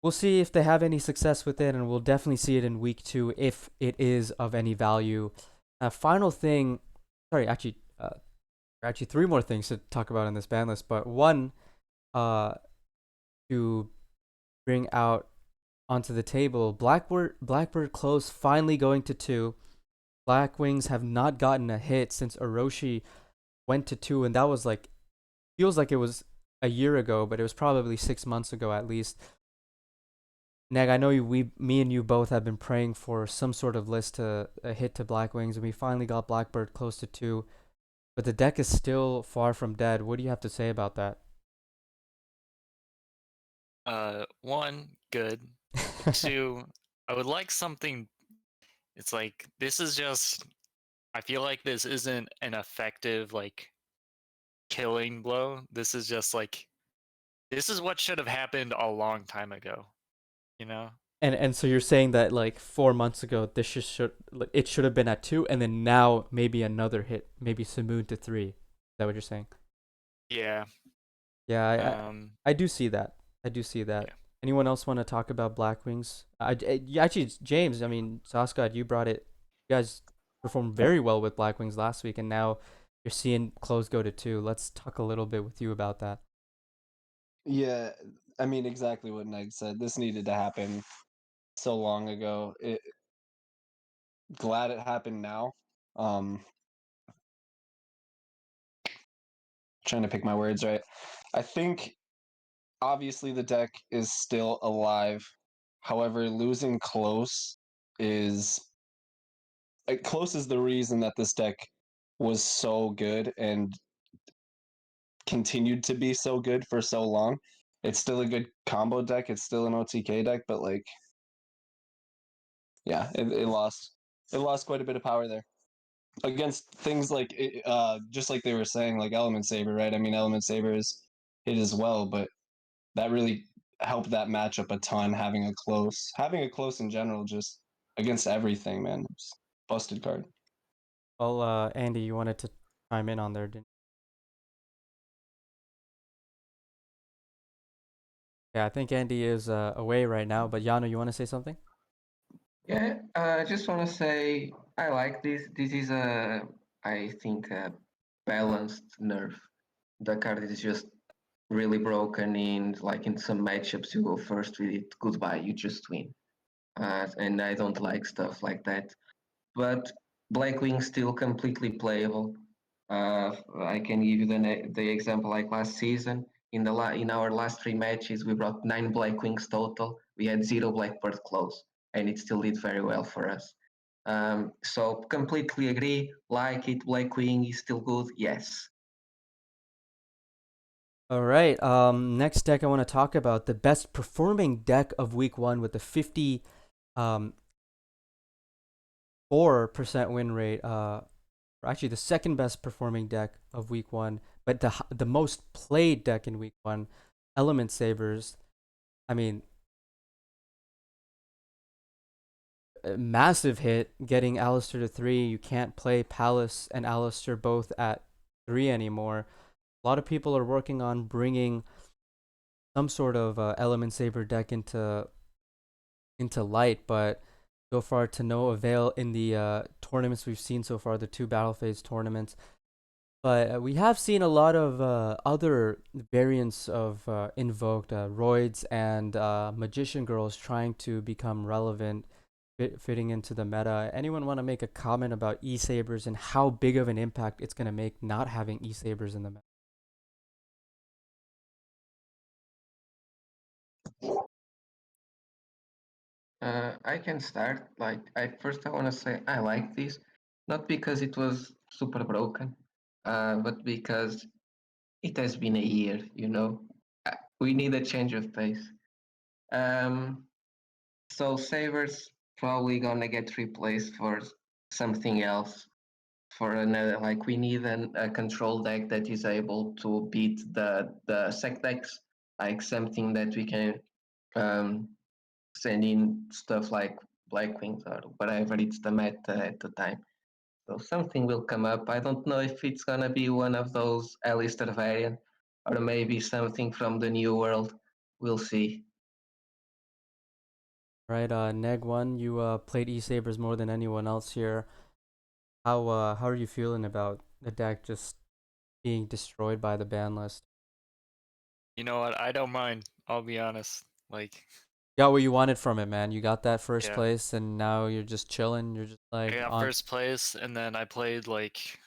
we'll see if they have any success with it, and we'll definitely see it in week 2 if it is of any value. Final thing, sorry, actually 3 more things to talk about in this ban list, but one, to bring out onto the table, Blackbird Close finally going to 2. Black Wings have not gotten a hit since Orochi went to 2, and that was like, feels like it was a year ago, but it was probably 6 months ago at least. Neg, I know me and you both have been praying for some sort of list to a hit to Black Wings, and we finally got Blackbird close to 2, but the deck is still far from dead. What do you have to say about that? One, good. 2, I would like something. It's like, this is just. I feel like this isn't an effective like killing blow. This is just like, this is what should have happened a long time ago. You know? And so you're saying that like 4 months ago, this it should have been at 2, and then now maybe another hit, maybe Simoon to 3. Is that what you're saying? Yeah. Yeah, I do see that. I do see that. Yeah. Anyone else want to talk about Black Wings? Actually, James, I mean, Saskat, you brought it. You guys performed very well with Black Wings last week, and now you're seeing close go to 2. Let's talk a little bit with you about that. Yeah, I mean exactly what Neg said. This needed to happen so long ago. Glad it happened now. Trying to pick my words right. I think obviously the deck is still alive. However, losing close is the reason that this deck was so good and continued to be so good for so long. It's still a good combo deck. It's still an OTK deck, but like, yeah, it lost. It lost quite a bit of power there against things like just like they were saying, like Element Saber, right? I mean, Element Saber is hit as well, but that really helped that matchup a ton. Having a close in general, just against everything, man. It's busted card. Well, Andy, you wanted to chime in on there, didn't Yeah, I think Andy is away right now, but Jano, you want to say something? Yeah, I just want to say I like this. This is I think, a balanced nerf. The card is just really broken in some matchups. You go first with it, goodbye, you just win. And I don't like stuff like that. But Blackwing's still completely playable. I can give you the example like last season. In our last three matches, we brought 9 Blackwings total. We had 0 Blackbird close, and it still did very well for us. So completely agree. Like it, Blackwing is still good. Yes. All right. Next deck I want to talk about the best performing deck of week one with the 50 4% win rate. Or actually the second best performing deck of week one, but the most played deck in week one, Element Sabers. I mean, a massive hit getting Alistair to 3. You can't play Palace and Alistair both at 3 anymore. A lot of people are working on bringing some sort of Element Saber deck into light, but so far to no avail in the tournaments we've seen so far, the 2 Battle Phase tournaments. But we have seen a lot of other variants of Invoked, Roids and Magician Girls trying to become relevant, fitting into the meta. Anyone want to make a comment about E-Sabers and how big of an impact it's going to make not having E-Sabers in the meta? I can start. I want to say I like this, not because it was super broken, but because it has been a year. We need a change of pace. Um, so Savers probably gonna get replaced for something else. For another, like we need a control deck that is able to beat the sec decks, like something that we can um, send in stuff like Blackwings or whatever it's the meta at the time. So something will come up. I don't know if it's gonna be one of those Alistair variant or maybe something from the new world. We'll see. Right, Neg1, you played E-Sabers more than anyone else here. How are you feeling about the deck just being destroyed by the ban list? You know what? I don't mind. I'll be honest. Like, Got what you wanted from it, man. You got that first yeah, place, and now you're just chilling. You're just I like got on. first place, and then I played like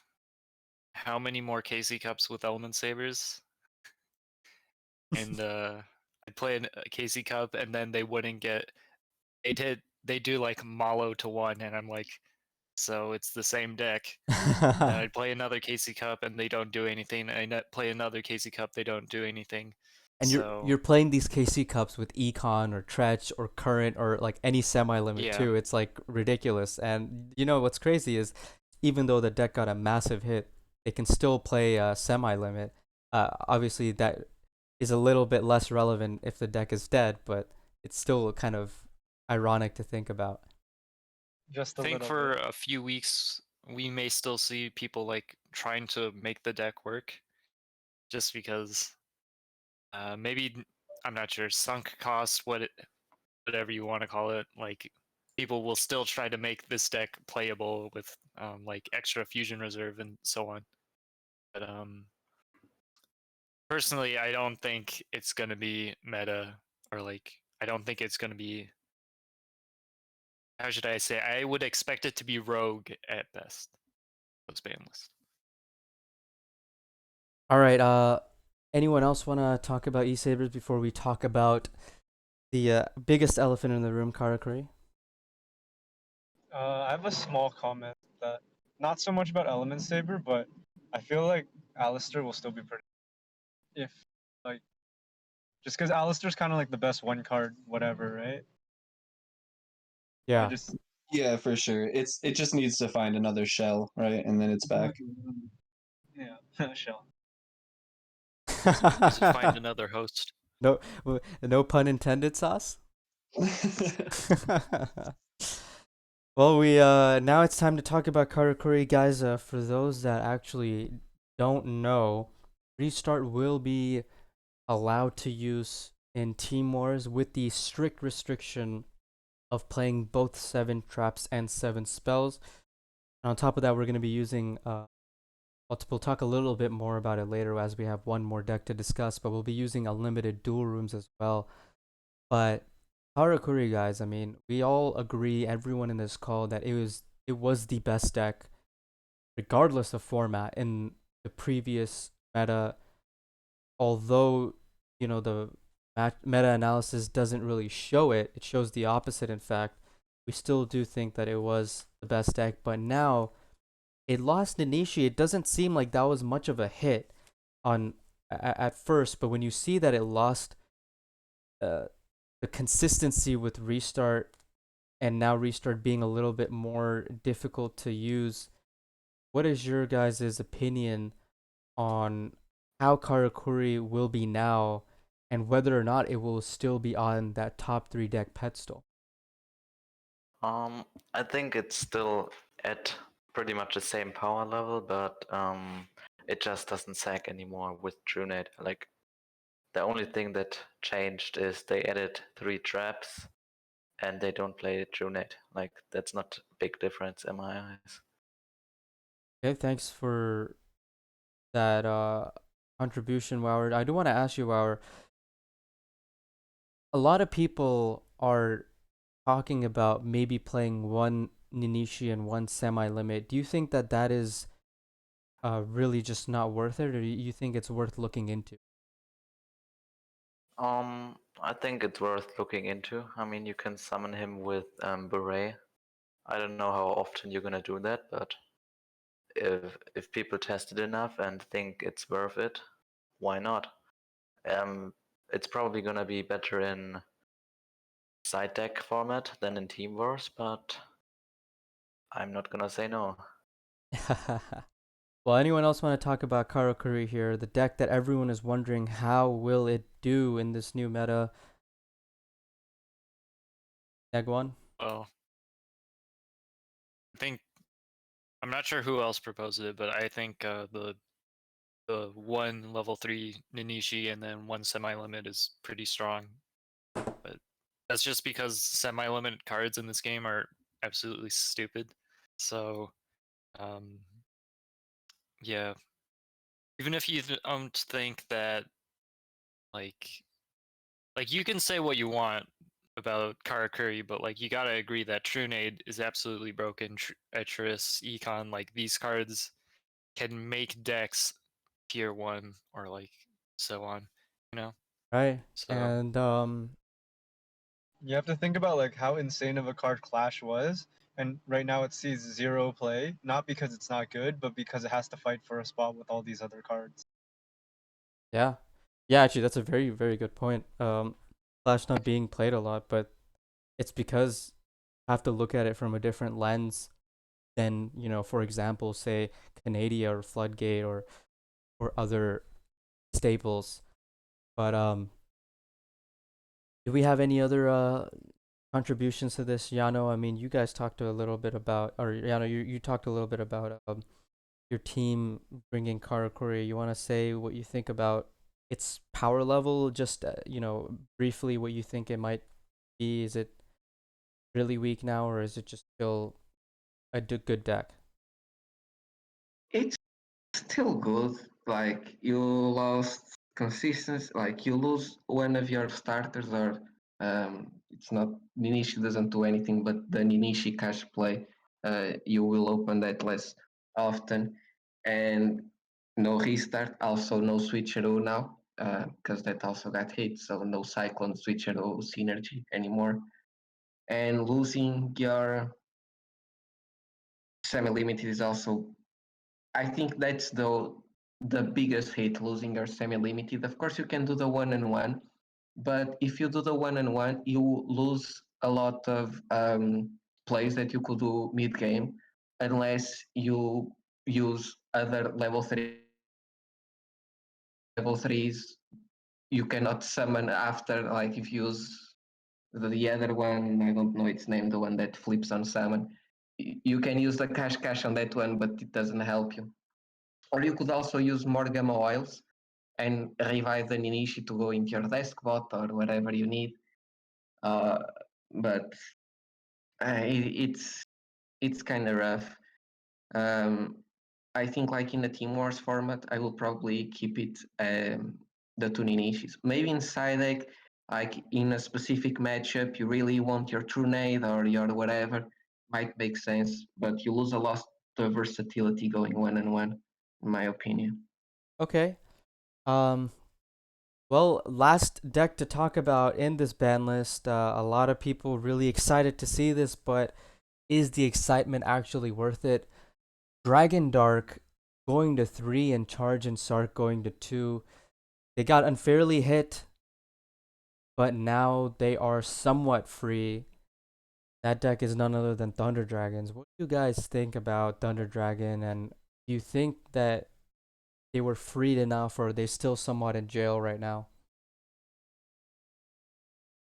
how many more KC Cups with Element Sabers? And I played a KC Cup, and then they wouldn't get. They do like Malo to 1, and I'm like, so it's the same deck. And I'd play another KC Cup, and they don't do anything. And I play another KC Cup, they don't do anything. And you're So you're playing these KC Cups with Econ or Tretch or Current or like any semi-limit yeah, too. It's like ridiculous. And you know what's crazy is even though the deck got a massive hit, it can still play semi-limit. Obviously that is a little bit less relevant if the deck is dead, but it's still kind of ironic to think about. Just I a think little for bit. a few weeks we may still see people like trying to make the deck work, just because maybe I'm not sure sunk cost, whatever you want to call it. Like people will still try to make this deck playable with like extra fusion reserve and so on. But personally, I don't think it's gonna be meta, or like I don't think it's gonna be. How should I say? I would expect it to be rogue at best. Those ban list. All right, anyone else want to talk about E-Sabers before we talk about the biggest elephant in the room, Karakuri? I have a small comment that not so much about Element Saber, but I feel like Alistair will still be pretty. If like just because Alistair's kind of like the best one card, whatever, right? I Yeah. just Yeah, for sure. It just needs to find another shell, right? And then it's back. yeah, Shell. So we need to find another host. No, no pun intended, Sauce. Well, we now it's time to talk about Karakuri, guys. For those that actually don't know, Restart will be allowed to use in Team Wars with the strict restriction of playing both 7 traps and 7 spells. And on top of that, we're going to be using we'll talk a little bit more about it later as we have one more deck to discuss, but we'll be using unlimited dual rooms as well. But Harakuri, guys, I mean, we all agree, everyone in this call, that it was the best deck, regardless of format, in the previous meta. Although, the meta analysis doesn't really show it, it shows the opposite, in fact. We still do think that it was the best deck, but now it lost Ninishi. It doesn't seem like that was much of a hit on at first, but when you see that it lost the consistency with restart, and now restart being a little bit more difficult to use, what is your guys' opinion on how Karakuri will be now, and whether or not it will still be on that top 3 deck pedestal? I think it's still at pretty much the same power level, but it just doesn't sag anymore with Trunade. Like, the only thing that changed is they added 3 traps and they don't play Trunade. Like, that's not a big difference in my eyes. Okay, thanks for that contribution, Wower. I do want to ask you, Wower, a lot of people are talking about maybe playing one Ninishi and one semi-limit. Do you think that that is really just not worth it, or do you think it's worth looking into? I think it's worth looking into. I mean, you can summon him with Beret. I don't know how often you're gonna do that, but if people test it enough and think it's worth it, why not? It's probably gonna be better in side deck format than in Team Wars, but I'm not gonna say no. Well, anyone else want to talk about Karakuri here? The deck that everyone is wondering how will it do in this new meta. Egg1? Well, I think I'm not sure who else proposed it, but I think the one level 3 Ninishi and then one semi-limit is pretty strong. But that's just because semi-limit cards in this game are absolutely stupid. So, yeah. Even if you don't think that, like you can say what you want about Karakuri, but like you gotta agree that Trunade is absolutely broken. Etris, Econ, like these cards can make decks tier 1 or like so on, you know? Right. So And You have to think about like how insane of a card Clash was, and right now it sees 0 play, not because it's not good, but because it has to fight for a spot with all these other cards. yeah. Yeah, actually that's a very, very good point. Flash not being played a lot, but it's because I have to look at it from a different lens than, for example, say Canada or Floodgate or other staples. But do we have any other contributions to this, Jano? I mean, you guys talked a little bit about, or Jano, you talked a little bit about your team bringing Karakuri. You want to say what you think about its power level? Just briefly, what you think it might be. Is it really weak now, or is it just still a good deck? It's still good. Like you lost consistency. Like you lose one of your starters, or it's not Ninishi doesn't do anything, but the Ninishi cash play, you will open that less often, and no restart. Also, no switcheroo now, because that also got hit. So no cyclone switcheroo synergy anymore, and losing your semi-limited is also, I think that's the biggest hit, losing your semi-limited. Of course, you can do the one-on-one, but if you do the one-on-one, you lose a lot of plays that you could do mid-game, unless you use other level 3. Level 3s you cannot summon after, like if you use the other one, I don't know its name, the one that flips on summon. You can use the cash on that one, but it doesn't help you. Or you could also use more gamma oils, and revive the Ninishi to go into your desk bot or whatever you need. Uh, but it's kind of rough. Um, I think like in the Team Wars format, I will probably keep it the two Ninishis. Maybe in side deck, like in a specific matchup, you really want your True Nade or your whatever, might make sense, but you lose a lot of versatility going 1-on-1, in my opinion. Okay. Um, well, last deck to talk about in this ban list. A lot of people really excited to see this, but is the excitement actually worth it? Dragon Dark going to 3 and Charge and Sark going to 2. They got unfairly hit, but now they are somewhat free. That deck is none other than Thunder Dragons. What do you guys think about Thunder Dragon, and do you think that they were freed enough, or are they still somewhat in jail right now?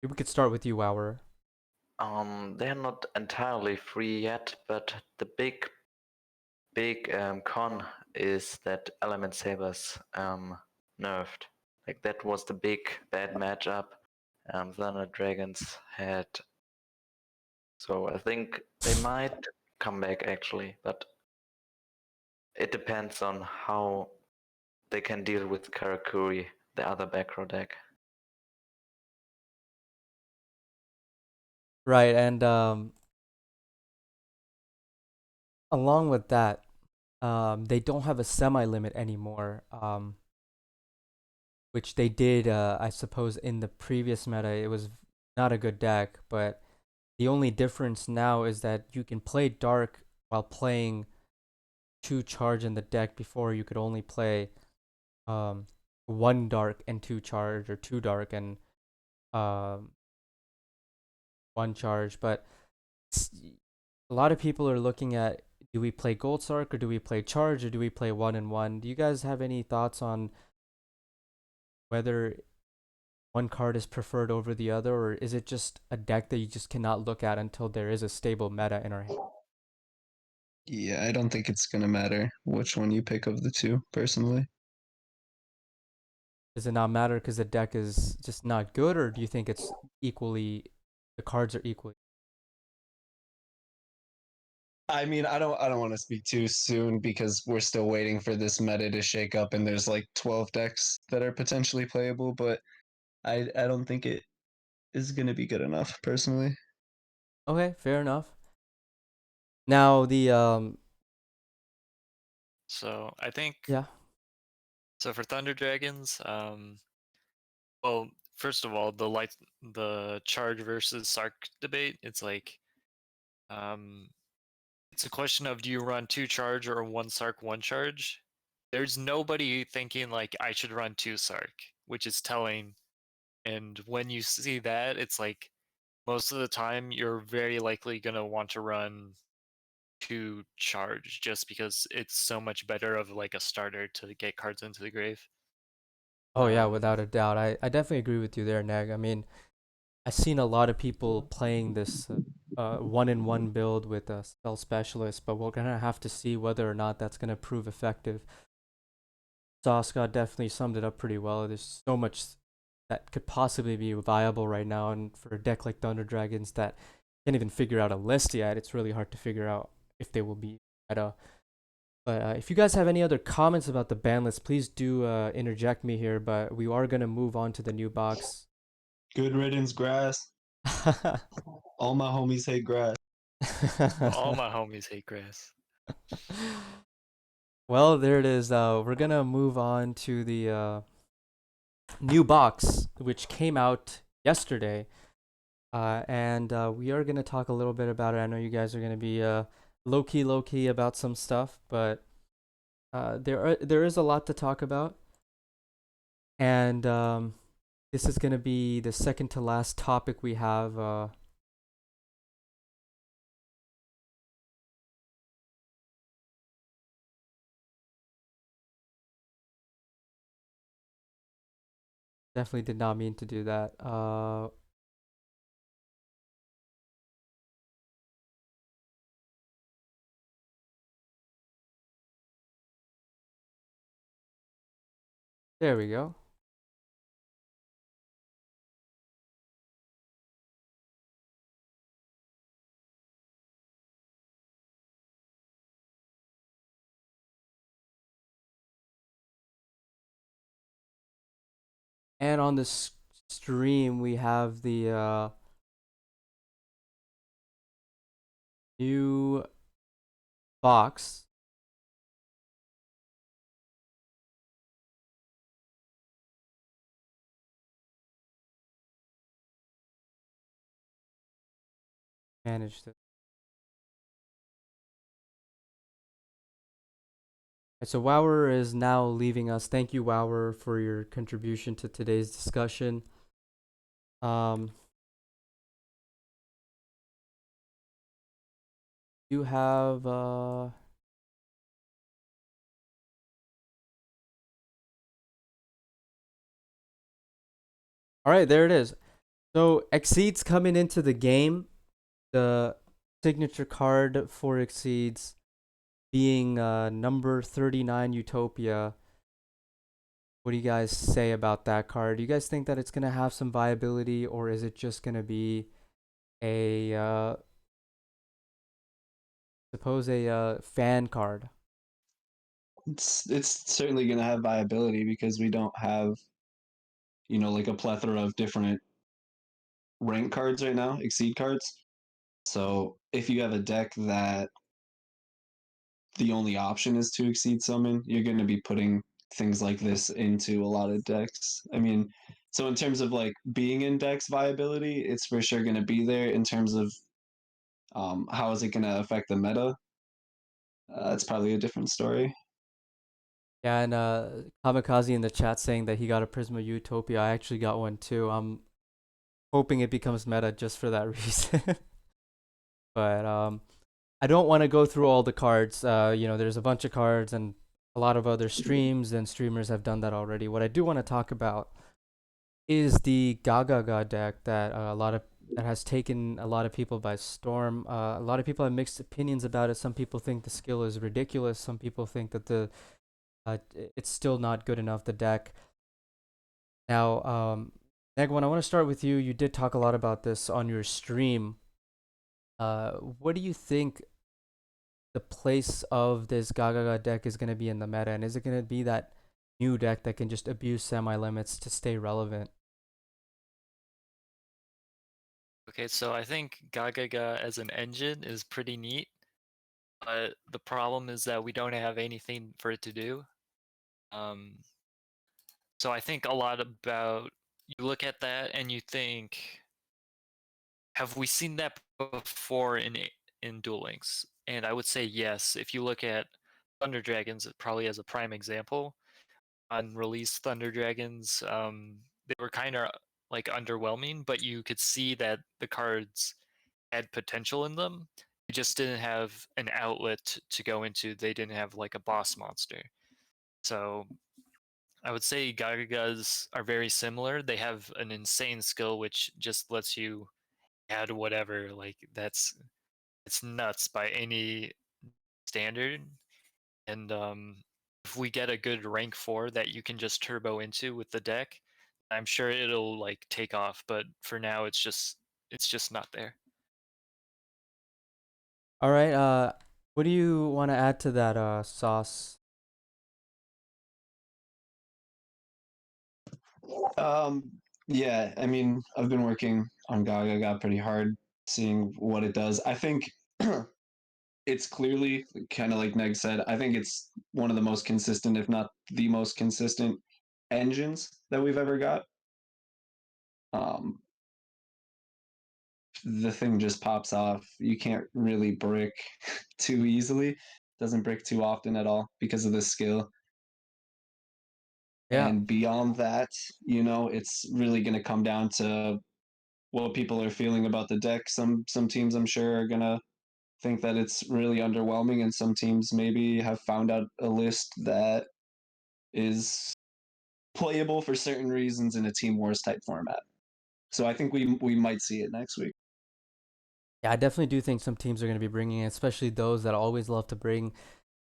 Maybe we could start with you, Wower. They're not entirely free yet, but the big con is that Element Sabers nerfed. Like that was the big bad matchup Thunder Dragons had. So I think they might come back actually, but it depends on how they can deal with Karakuri, the other back row deck. Right, and along with that, they don't have a semi limit anymore. Which they did, I suppose, in the previous meta. It was not a good deck, but the only difference now is that you can play Dark while playing 2 Charge in the deck. Before, you could only play 1 Dark and 2 Charge, or 2 Dark and um, 1 Charge. But a lot of people are looking at, do we play Gold Sark, or do we play Charge, or do we play 1 and 1? Do you guys have any thoughts on whether one card is preferred over the other, or is it just a deck that you just cannot look at until there is a stable meta in our hand? Yeah, I don't think it's gonna matter which one you pick of the two, personally. Does it not matter because the deck is just not good, or do you think it's equally, the cards are equally? I mean, I don't want to speak too soon because we're still waiting for this meta to shake up, and there's like 12 decks that are potentially playable, but I don't think it is gonna be good enough, personally. Okay, fair enough. Now the So I think yeah. so for Thunder Dragons, well, first of all, the Charge versus Sark debate, it's like it's a question of, do you run 2 Charge or 1 Sark, 1 Charge? There's nobody thinking like I should run 2 Sark, which is telling. And when you see that, it's like most of the time you're very likely going to want to run 2 Charge just because it's so much better of like a starter to get cards into the grave. Oh yeah, without a doubt. I definitely agree with you there, Neg. I mean, I've seen a lot of people playing this 1-in-1 build with a spell specialist, but we're gonna have to see whether or not that's gonna prove effective. Scott definitely summed it up pretty well. There's so much that could possibly be viable right now, and for a deck like Thunder Dragons that can't even figure out a list yet, it's really hard to figure out if they will be meta. But if you guys have any other comments about the ban list, please do interject me here. But we are gonna move on to the new box. Good riddance, grass. All my homies hate grass. All my homies hate grass. Well, there it is. We're gonna move on to the new box, which came out yesterday, and we are gonna talk a little bit about it. I know you guys are gonna be low key about some stuff, but there is a lot to talk about, and this is gonna be the second to last topic we have. Definitely did not mean to do that. There we go. And on this stream, we have the new box. Managed it. So Wower is now leaving us. Thank you, Wower, for your contribution to today's discussion. You have all right, there it is. So Exceeds coming into the game, the signature card for Exceeds being number 39 Utopia. What do you guys say about that card? Do you guys think that it's gonna have some viability, or is it just gonna be a suppose a fan card? It's certainly going to have viability because we don't have, like a plethora of different rank cards right now, exceed cards. So if you have a deck that the only option is to exceed summon, you're going to be putting things like this into a lot of decks. I mean, so in terms of like being in decks viability, it's for sure going to be there. In terms of how is it going to affect the meta, it's probably a different story. Yeah, and Kamikaze in the chat saying that he got a Prisma Utopia. I actually got one too. I'm hoping it becomes meta just for that reason. But I don't want to go through all the cards. There's a bunch of cards and a lot of other streams and streamers have done that already. What I do want to talk about is the Gagaga deck that that has taken a lot of people by storm. A lot of people have mixed opinions about it. Some people think the skill is ridiculous. Some people think that it's still not good enough, the deck. Now, Negwan, I want to start with you. You did talk a lot about this on your stream. What do you think the place of this Gagaga deck is going to be in the meta? And is it going to be that new deck that can just abuse semi-limits to stay relevant? Okay, so I think Gagaga as an engine is pretty neat, but the problem is that we don't have anything for it to do. So I think a lot about, you look at that and you think, have we seen that before in Duel Links? And I would say yes. If you look at Thunder Dragons, probably as a prime example, on release Thunder Dragons, they were kind of like underwhelming, but you could see that the cards had potential in them. They just didn't have an outlet to go into. They didn't have like a boss monster. So I would say Gagagas are very similar. They have an insane skill which just lets you add whatever. Like it's nuts by any standard. And if we get a good rank 4 that you can just turbo into with the deck, I'm sure it'll like take off. But for now, it's just not there. All right. What do you want to add to that, Sauce? Yeah, I mean, I've been working on Gaga pretty hard, seeing what it does. I think it's clearly kind of like Neg said. I think it's one of the most consistent, if not the most consistent, engines that we've ever got. Um, the thing just pops off. You can't really brick too easily. Doesn't brick too often at all because of the skill. Yeah. And beyond that, it's really going to come down to what people are feeling about the deck. Some teams, I'm sure, are going to think that it's really underwhelming, and some teams maybe have found out a list that is playable for certain reasons in a team wars type format. So I think we might see it next week. Yeah, I definitely do think some teams are going to be bringing it, especially those that always love to bring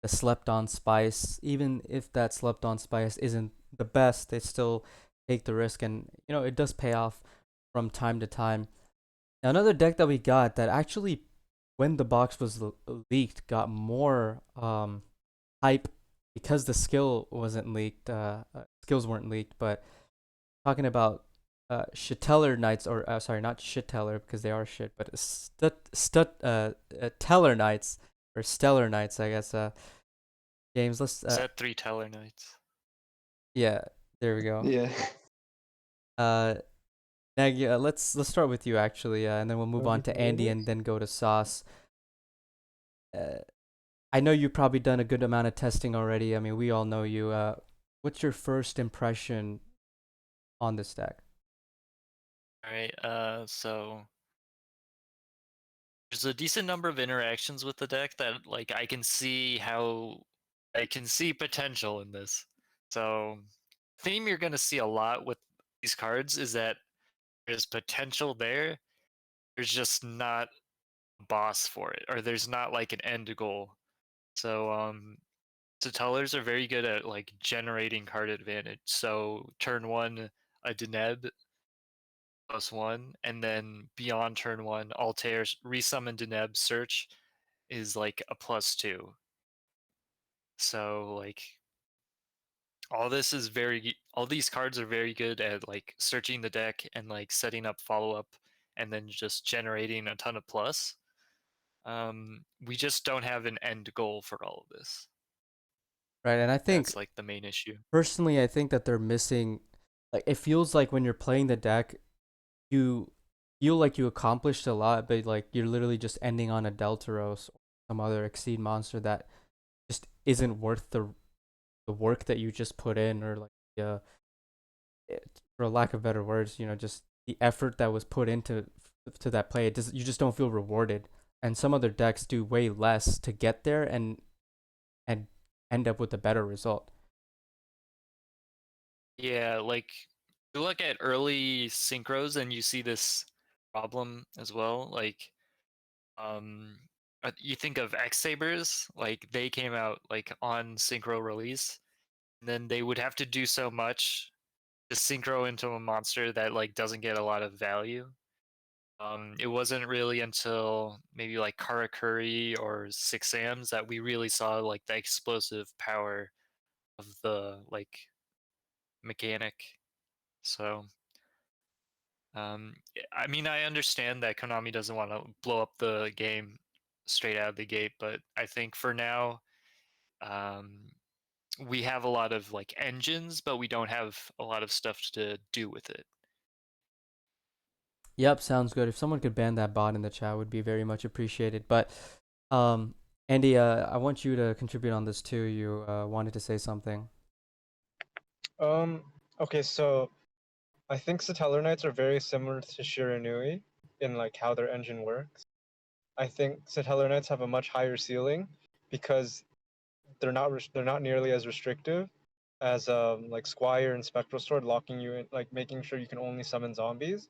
the slept on spice. Even if that slept on spice isn't the best, they still take the risk, and it does pay off from time to time. Now, another deck that we got that actually, when the box was leaked, got more hype because the skill wasn't leaked. Skills weren't leaked, but talking about Shiteller Knights, or sorry, not Shiteller because they are shit, but Teller Knights or Stellar Knights, I guess. James, let's Set 3 Teller Knights. yeah, there we go. Yeah. Nag, let's start with you actually, and then we'll move on to Andy and then go to Sauce. I know you've probably done a good amount of testing already. I mean, we all know you. What's your first impression on this deck? All right. So there's a decent number of interactions with the deck that like I can see potential in this. So theme you're gonna see a lot with these cards is that there's potential there. There's just not a boss for it, or there's not like an end goal. So Tutelers are very good at like generating card advantage. So turn 1 a Deneb +1, and then beyond turn 1, Altair resummon Deneb search is like a +2. So like all these cards are very good at like searching the deck and like setting up follow-up and then just generating a ton of plus. We just don't have an end goal for all of this. Right, and I think That's like the main issue. personally, I think that they're missing. Like, it feels like when you're playing the deck, you feel like you accomplished a lot, but like you're literally just ending on a Deltaros or some other Exceed monster that just isn't worth the work that you just put in, or like for lack of better words, just the effort that was put into to that play. You just don't feel rewarded, and some other decks do way less to get there and end up with a better result. Yeah, like you look at early synchros and you see this problem as well. Like, you think of X Sabers, like they came out like on synchro release, and then they would have to do so much to synchro into a monster that like doesn't get a lot of value. It wasn't really until maybe like Karakuri or Six Ams that we really saw like the explosive power of the like mechanic. So I mean, I understand that Konami doesn't want to blow up the game straight out of the gate, but I think for now, um, we have a lot of like engines, but we don't have a lot of stuff to do with it. Yep, sounds good. If someone could ban that bot in the chat, would be very much appreciated. But um, Andy, I want you to contribute on this too. You wanted to say something. Okay, so I think Satellar Knights are very similar to Shiranui in like how their engine works. I think Satellar Knights have a much higher ceiling because they're not nearly as restrictive as like Squire and Spectral Sword, locking you in, like making sure you can only summon zombies.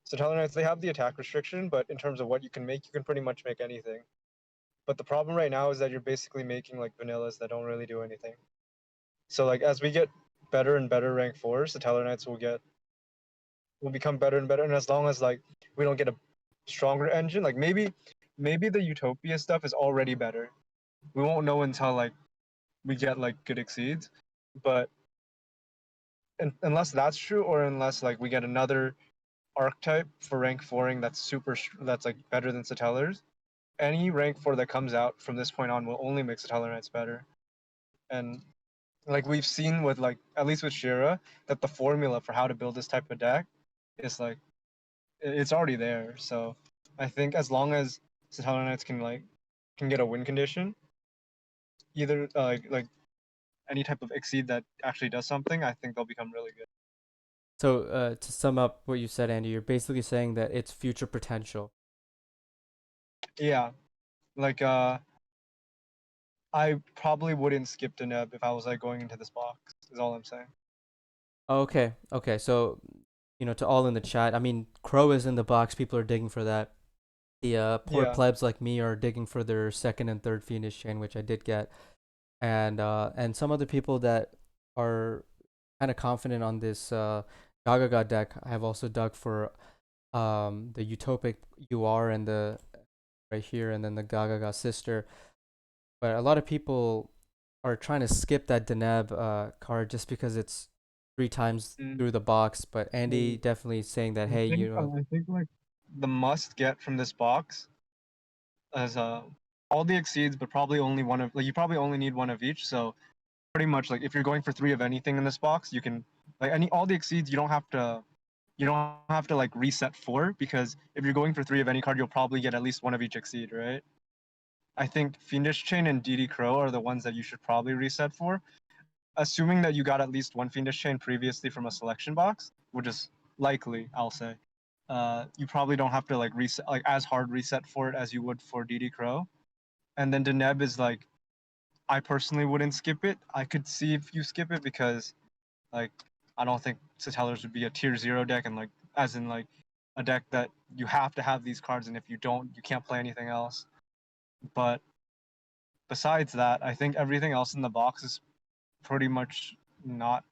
Satellar Knights, they have the attack restriction, but in terms of what you can make, you can pretty much make anything. But the problem right now is that you're basically making like vanillas that don't really do anything. So like as we get better and better rank 4s, the Teller Knights will become better and better. And as long as like we don't get a stronger engine, like maybe the Utopia stuff is already better. We won't know until like we get like good exceeds. But unless that's true, or unless like we get another archetype for rank 4ing that's like better than Satellar's, any rank 4 that comes out from this point on will only make Satellar Knights better. And like we've seen with like at least with Shira, that the formula for how to build this type of deck is like it's already there. So I think as long as Satellar Knights can get a win condition, either like any type of exceed that actually does something, I think they'll become really good. So to sum up what you said, Andy, you're basically saying that it's future potential. Yeah, like I probably wouldn't skip Deneb if I was like going into this box. Is all I'm saying. Okay, okay. So, to all in the chat, I mean, Crow is in the box. People are digging for that. The poor Yeah. plebs like me are digging for their second and third Phoenix chain, which I did get. and some other people that are kind of confident on this Gagaga deck have also dug for the Utopic UR and the right here, and then the Gagaga sister. But a lot of people are trying to skip that Deneb card just because it's 3 times Mm. through the box. But Andy Mm. definitely saying that, hey, you know, I think like the must get from this box is all the exceeds, but probably only one of, like, you probably only need one of each. So pretty much like if you're going for 3 of anything in this box, you can like all the exceeds. You don't have to like reset 4, because if you're going for 3 of any card, you'll probably get at least one of each exceed, right? I think Fiendish Chain and DD Crow are the ones that you should probably reset for, assuming that you got at least one Fiendish Chain previously from a selection box, which is likely, I'll say. You probably don't have to like reset, like as hard reset for it as you would for DD Crow. And then Deneb is like, I personally wouldn't skip it. I could see if you skip it, because like I don't think Satellar's would be a tier 0 deck, and like as in like a deck that you have to have these cards, and if you don't, you can't play anything else. But besides that, I think everything else in the box is pretty much not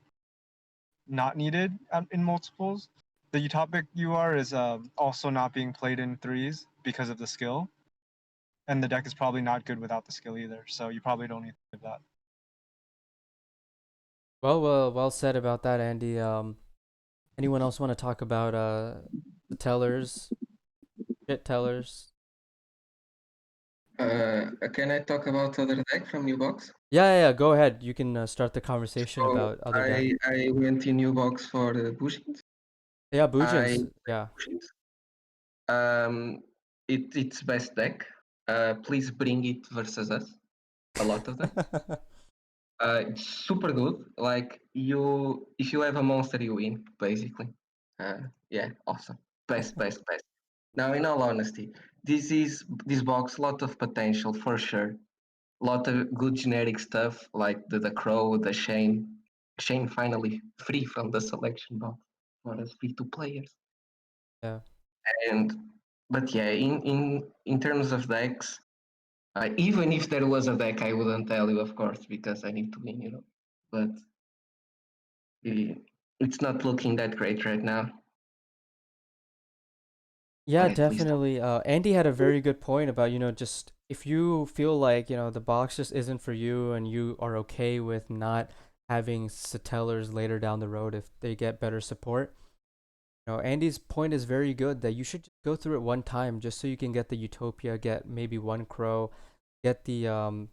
needed in multiples. The Utopic UR is also not being played in 3s because of the skill, and the deck is probably not good without the skill either. So you probably don't need to do that. well said about that, Andy. Anyone else want to talk about the tellers, shit tellers? Can I talk about other deck from new box? Yeah. Go ahead. You can start the conversation So about other deck. I went in new box for the Bushins. Yeah, I Bujins. Yeah. Bushins. It's best deck. Please bring it versus us. A lot of them. It's super good. Like if you have a monster, you win basically. Yeah, awesome. Best. Now, in all honesty, this box lot of potential for sure. Lot of good generic stuff like the crow, the Shane. Shane finally free from the selection box for us free to players. Yeah. And but yeah, in terms of decks, even if there was a deck, I wouldn't tell you, of course, because I need to win, you know. But it's not looking that great right now. Yeah, But at least definitely. Andy had a very good point about, just if you feel like, the box just isn't for you and you are okay with not having Satellers later down the road if they get better support. Andy's point is very good that you should just go through it one time just so you can get the Utopia, get maybe one Crow, get the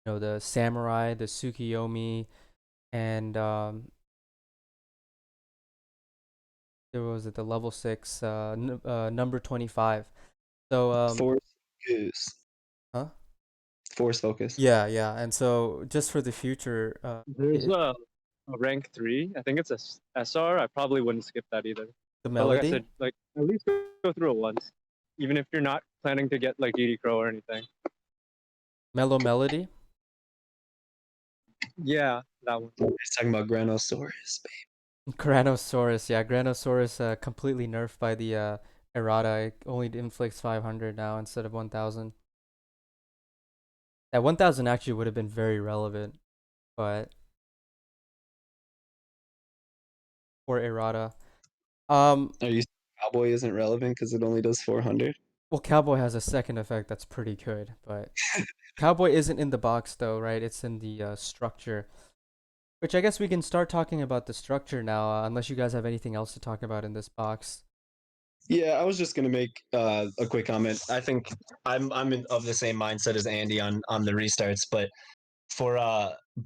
the Samurai, the Tsukiyomi, and there was it the level 6 number 25. So Force focus. huh? Force focus. Yeah. And so just for the future, There's a rank 3. I think it's a SR. I probably wouldn't skip that either. the But like I melody, said, like at least go through it once, even if you're not planning to get like DD Crow or anything. mellow melody. Yeah, that one. He's talking about Granosaurus. Granosaurus, yeah, Granosaurus completely nerfed by the errata. It only inflicts 500 now instead of 1000. That 1000 actually would have been very relevant, but for errata. Are you Cowboy isn't relevant because it only does 400? Well, Cowboy has a second effect that's pretty good, but Cowboy isn't in the box though, right? It's in the structure. Which I guess we can start talking about the structure now, unless you guys have anything else to talk about in this box. Yeah, I was just gonna make a quick comment. I think of the same mindset as Andy on the restarts, but for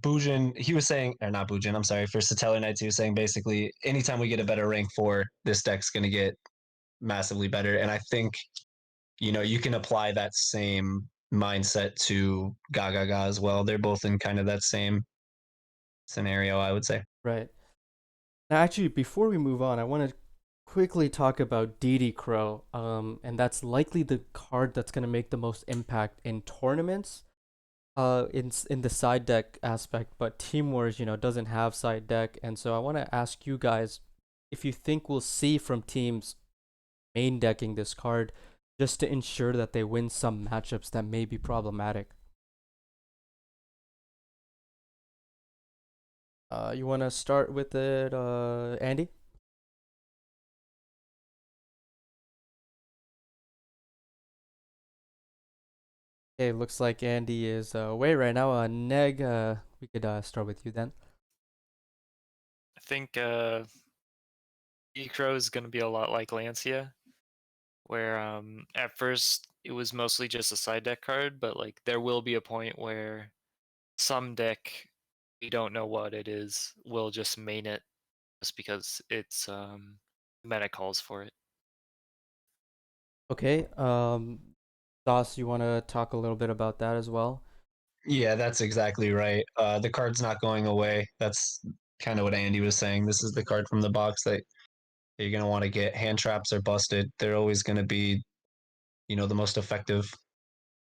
Bujin, he was saying, or not Bujin, I'm sorry, for Satellar Knights, he was saying basically anytime we get a better rank 4, this deck's gonna get massively better. And I think you can apply that same mindset to Gaga as well. They're both in kind of that same scenario, I would say. Right. Now, actually, before we move on, I want to quickly talk about DD Crow, and that's likely the card that's going to make the most impact in tournaments, in the side deck aspect. But Team Wars, doesn't have side deck, and so I want to ask you guys if you think we'll see from teams main decking this card just to ensure that they win some matchups that may be problematic. You want to start with it, Andy? Okay, looks like Andy is away right now. Neg, we could start with you then. I think Crow is going to be a lot like Lancia, where at first it was mostly just a side deck card, but like there will be a point where some deck, we don't know what it is, will just main it just because it's meta calls for it. Okay, Dos, you want to talk a little bit about that as well? Yeah, that's exactly right. The card's not going away. That's kind of what Andy was saying. This is the card from the box that you're gonna want to get. Hand traps are busted. They're always gonna be, the most effective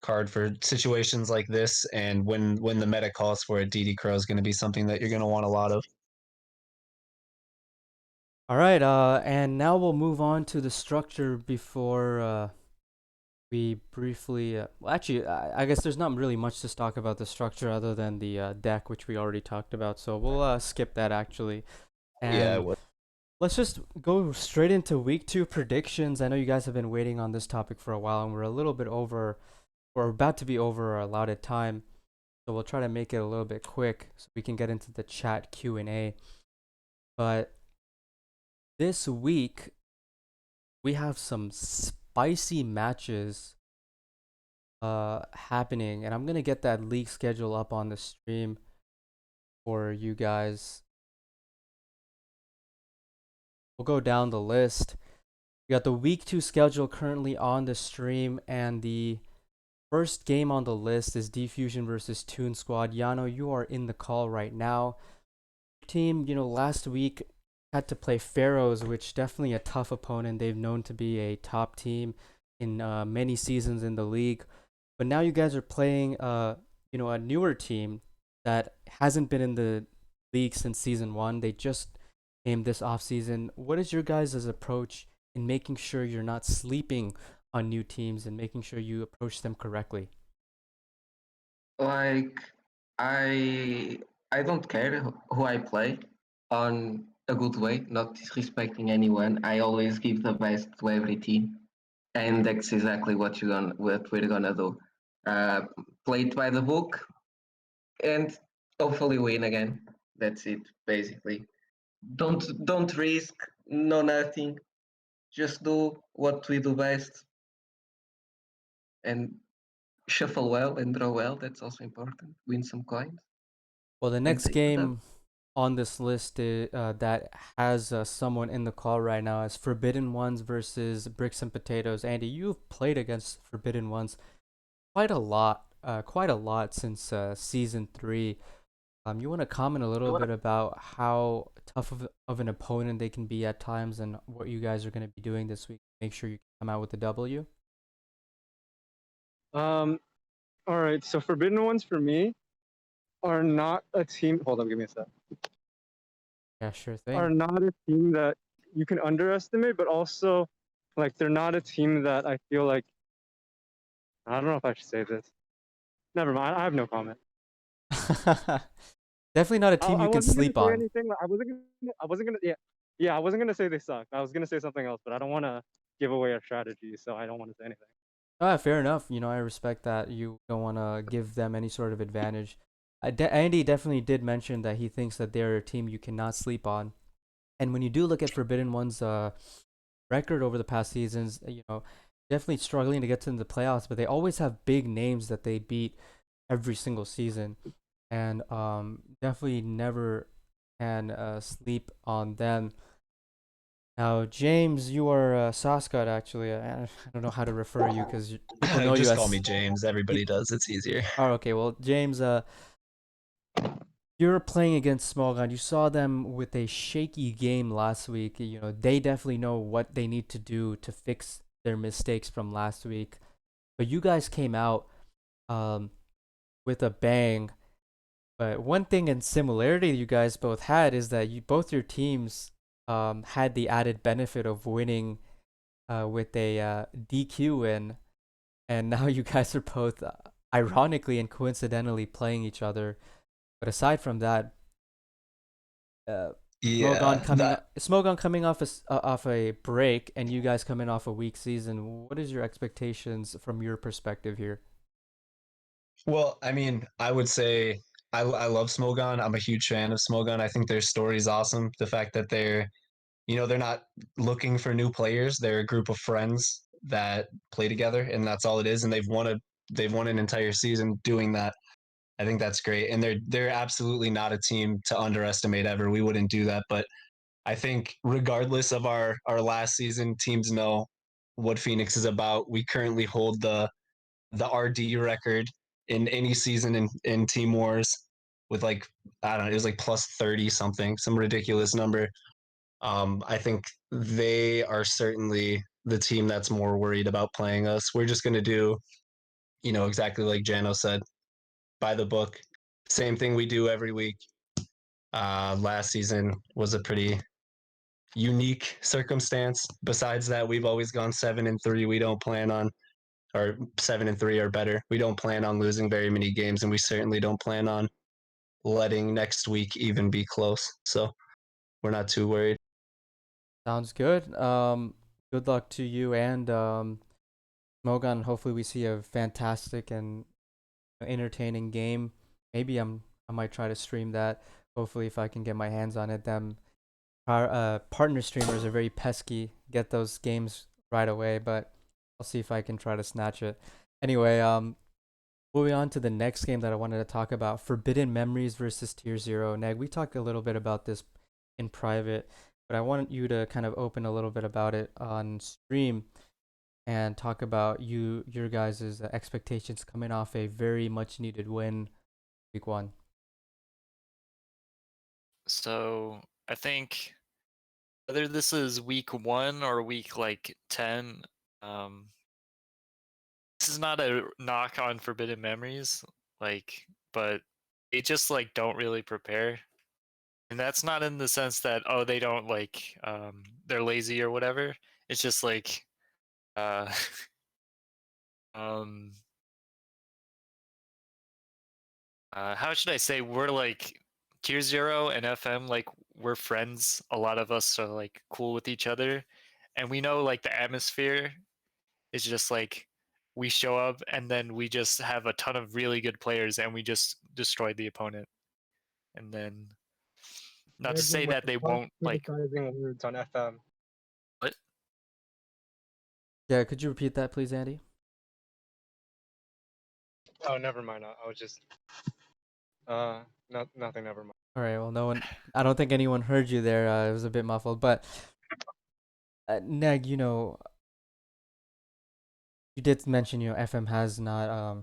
card for situations like this. And when the meta calls for it, DD Crow is gonna be something that you're gonna want a lot of. All right, and now we'll move on to the structure before we briefly. Well, actually, I guess there's not really much to talk about the structure other than the deck, which we already talked about. So we'll skip that actually, Yeah, and let's just go straight into week 2 predictions. I know you guys have been waiting on this topic for a while, and we're a little bit over. We're about to be over our allotted time, so we'll try to make it a little bit quick so we can get into the chat Q&A. But this week we have some spicy matches happening, and I'm gonna get that league schedule up on the stream for you guys. We'll go down the list. We got the week 2 schedule currently on the stream, and the first game on the list is Diffusion versus Toon Squad. Jano, you are in the call right now. Team, last week had to play Pharaohs, which definitely a tough opponent. They've known to be a top team in many seasons in the league. But now you guys are playing, a newer team that hasn't been in the league since season 1. They just came this off season. What is your guys' approach in making sure you're not sleeping on new teams and making sure you approach them correctly? Like I don't care who I play on a good way, not disrespecting anyone. I always give the best to every team, and that's exactly what we're gonna do. Play it by the book, and hopefully win again. That's it, basically. Don't risk, no nothing. Just do what we do best, and shuffle well and draw well. That's also important. Win some coins. Well, the And next take it up. game on this list that has someone in the call right now is Forbidden Ones versus Bricks and Potatoes. Andy, you've played against Forbidden Ones quite a lot since season 3. You want to comment a little bit about how tough of an opponent they can be at times and what you guys are going to be doing this week? Make sure you come out with a W. All right. So Forbidden Ones for me are not a team. Hold on, give me a sec. Yeah, sure Are thing. not a team that you can underestimate, but also like they're not a team that I feel like I don't know if I should say this. Never mind. I have no comment. Definitely not a I, team I you can wasn't gonna sleep say on. anything. I wasn't gonna. Yeah. I wasn't gonna say they suck. I was gonna say something else, but I don't want to give away our strategy, so I don't want to say anything. Fair enough. I respect that you don't want to give them any sort of advantage. Andy definitely did mention that he thinks that they're a team you cannot sleep on. And when you do look at Forbidden One's record over the past seasons, definitely struggling to get to the playoffs, but they always have big names that they beat every single season. And definitely never can sleep on them. Now, James, you are Saskat, actually. I don't know how to refer you because people know you Just call me as. James. Everybody does. It's easier. Oh, okay. Well, James, you're playing against Small Gun. You saw them with a shaky game last week. They definitely know what they need to do to fix their mistakes from last week. But you guys came out um, with a bang. But one thing in similarity you guys both had is that both your teams had the added benefit of winning with a DQ win, and now you guys are both ironically and coincidentally playing each other. But aside from that, Yeah, Smogon coming off a break, and you guys coming off a weak season. What is your expectations from your perspective here? well, I mean, I would say I love Smogon. I'm a huge fan of Smogon. I think their story is awesome. The fact that they're not looking for new players. They're a group of friends that play together, and that's all it is. And they've won an entire season doing that. I think that's great. And they're absolutely not a team to underestimate ever. We wouldn't do that. But I think regardless of our last season, teams know what Phoenix is about. We currently hold the RD record in any season in Team Wars with like I don't know, it was like plus 30 something, some ridiculous number. I think they are certainly the team that's more worried about playing us. We're just gonna do, exactly like Jano said, by the book. Same thing we do every week. Last season was a pretty unique circumstance. Besides that, we've always gone 7-3. We don't plan on, or 7-3 or better. We don't plan on losing very many games, and we certainly don't plan on letting next week even be close. So we're not too worried. Sounds good. Good luck to you and Smogon. Hopefully, we see a fantastic and entertaining game. Maybe I might try to stream that. Hopefully, if I can get my hands on it. Them partner streamers are very pesky. Get those games right away, but I'll see if I can try to snatch it. Anyway, moving on to the next game that I wanted to talk about, Forbidden Memories versus Tier Zero. Neg, we talked a little bit about this in private, but I want you to kind of open a little bit about it on stream and talk about your guys' expectations coming off a very much needed win week one. So I think whether this is week 1 or week like 10, this is not a knock on Forbidden Memories, but they just like don't really prepare. And that's not in the sense that they don't they're lazy or whatever. It's just like uh um how should I say, we're like Tier Zero and FM, like we're friends. A lot of us are like cool with each other, and we know like the atmosphere is just like we show up and then we just have a ton of really good players and we just destroy the opponent. And then not to say that they won't like criticizing words on FM. what? Yeah, could you repeat that, please, Andy? Oh, never mind. I was just nothing. Never mind. All right. Well, no one. I don't think anyone heard you there. It was a bit muffled, but Neg, you did mention FM has not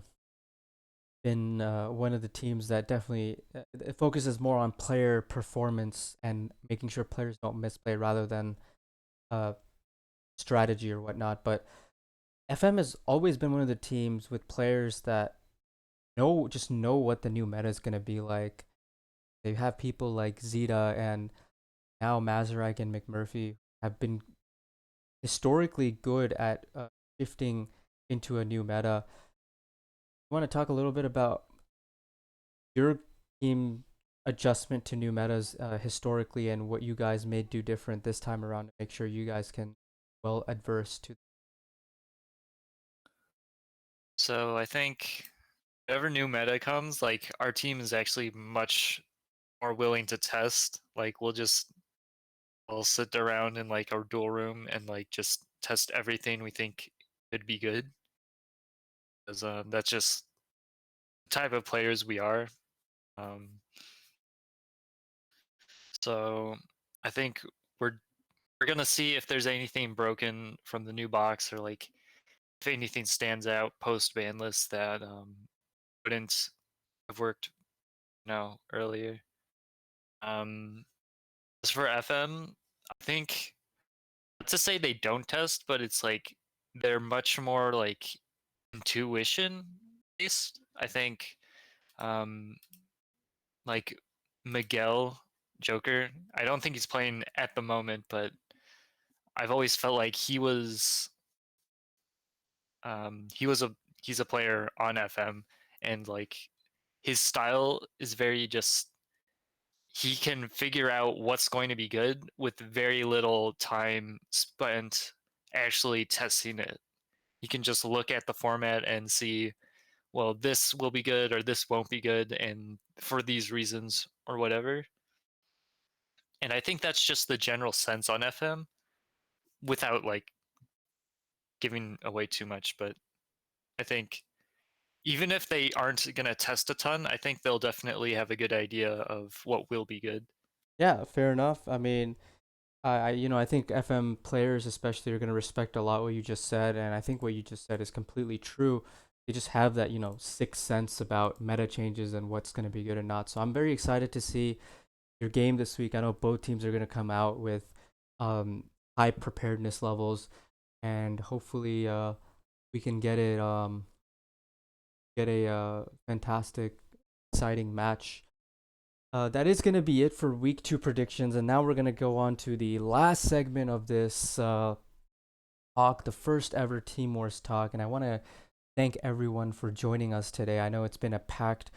been one of the teams that definitely it focuses more on player performance and making sure players don't misplay rather than uh strategy or whatnot. But FM has always been one of the teams with players that know what the new meta is gonna be like. They have people like Zeta and now Mazurek and McMurphy have been historically good at shifting into a new meta. I want to talk a little bit about your team adjustment to new metas historically and what you guys may do different this time around to make sure you guys can well adverse to. So I think whatever new meta comes, like our team is actually much more willing to test. Like we'll sit around in like our duel room and like just test everything we think could be good. Because that's just the type of players we are. Um, so I think we're gonna see if there's anything broken from the new box or like if anything stands out post Banlist that wouldn't have worked, earlier. As for FM, I think not to say they don't test, but it's like they're much more like intuition based. I think um like Miguel Joker, I don't think he's playing at the moment, but I've always felt like he was a he's a player on FM, and like his style is very just he can figure out what's going to be good with very little time spent actually testing it. He can just look at the format and see, well, this will be good or this won't be good, and for these reasons or whatever. And I think that's just the general sense on FM without like giving away too much. But I think even if they aren't going to test a ton, I think they'll definitely have a good idea of what will be good. Yeah, fair enough. I mean, I think FM players especially are going to respect a lot what you just said, and I think what you just said is completely true. They just have that, sixth sense about meta changes and what's going to be good and not. So I'm very excited to see your game this week. I know both teams are going to come out with um, high preparedness levels, and hopefully we can get a fantastic, exciting match. That is going to be it for week 2 predictions, and now we're going to go on to the last segment of this talk, the first ever Team Wars talk, and I want to thank everyone for joining us today. I know it's been a packed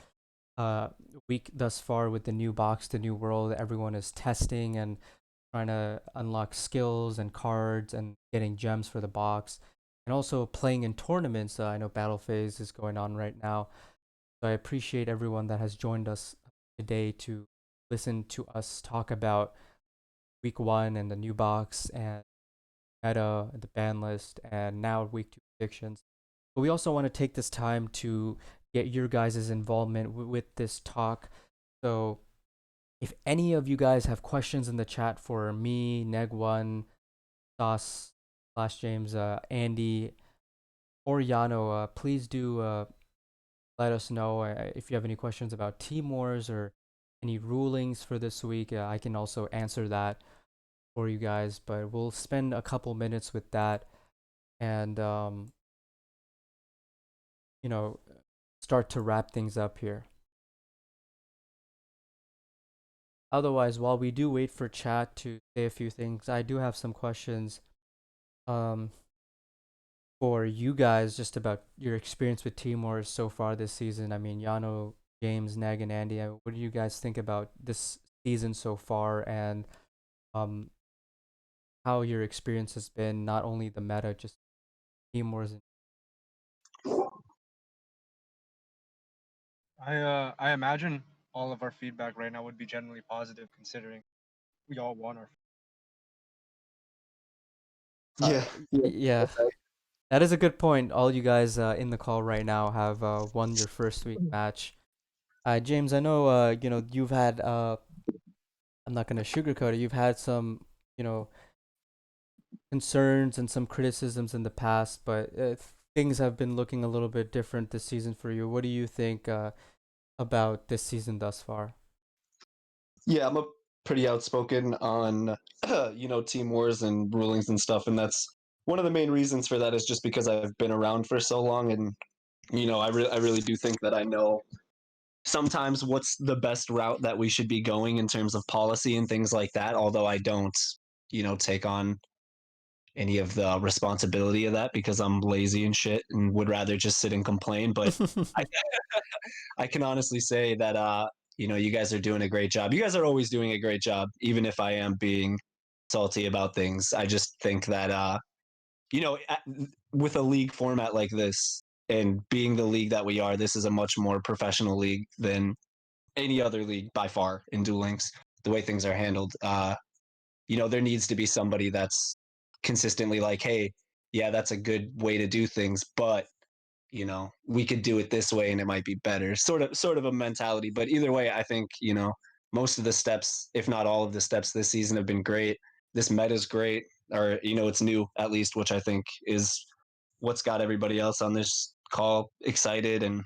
week thus far with the new box, the new world. Everyone is testing and trying to unlock skills and cards and getting gems for the box, and also playing in tournaments. I know Battle Phase is going on right now, so I appreciate everyone that has joined us today to listen to us talk about week 1 and the new box and meta, the ban list, and now week 2 predictions. But we also want to take this time to get your guys' involvement with this talk. So if any of you guys have questions in the chat for me, Neg1, Sauce, Slash James, Andy, or Jano, please do let us know if you have any questions about Team Wars or any rulings for this week. I can also answer that for you guys, but we'll spend a couple minutes with that and start to wrap things up here. Otherwise, while we do wait for chat to say a few things, I do have some questions for you guys just about your experience with Team Wars so far this season. I mean, Yano, James, Neg, and Andy, what do you guys think about this season so far, and how your experience has been, not only the meta, just Team Wars? I imagine all of our feedback right now would be generally positive, considering we all want our. Yeah, Yeah, that is a good point. All you guys in the call right now have won your first week match. James, I know you've had I'm not gonna sugarcoat it. You've had some concerns and some criticisms in the past, but things have been looking a little bit different this season for you. What do you think about this season thus far? yeah, I'm a pretty outspoken on Team Wars and rulings and stuff, and that's one of the main reasons for that is just because I've been around for so long, and I really do think that I know sometimes what's the best route that we should be going in terms of policy and things like that, although I don't take on any of the responsibility of that because I'm lazy and shit and would rather just sit and complain. But I, I can honestly say that you guys are doing a great job. You guys are always doing a great job, even if I am being salty about things. I just think that with a league format like this and being the league that we are, this is a much more professional league than any other league by far in Duel Links. The way things are handled, there needs to be somebody that's consistently like, hey, yeah, that's a good way to do things, but we could do it this way and it might be better. Sort of a mentality. But either way, I think, most of the steps, if not all of the steps this season have been great. This meta is great, or it's new at least, which I think is what's got everybody else on this call excited and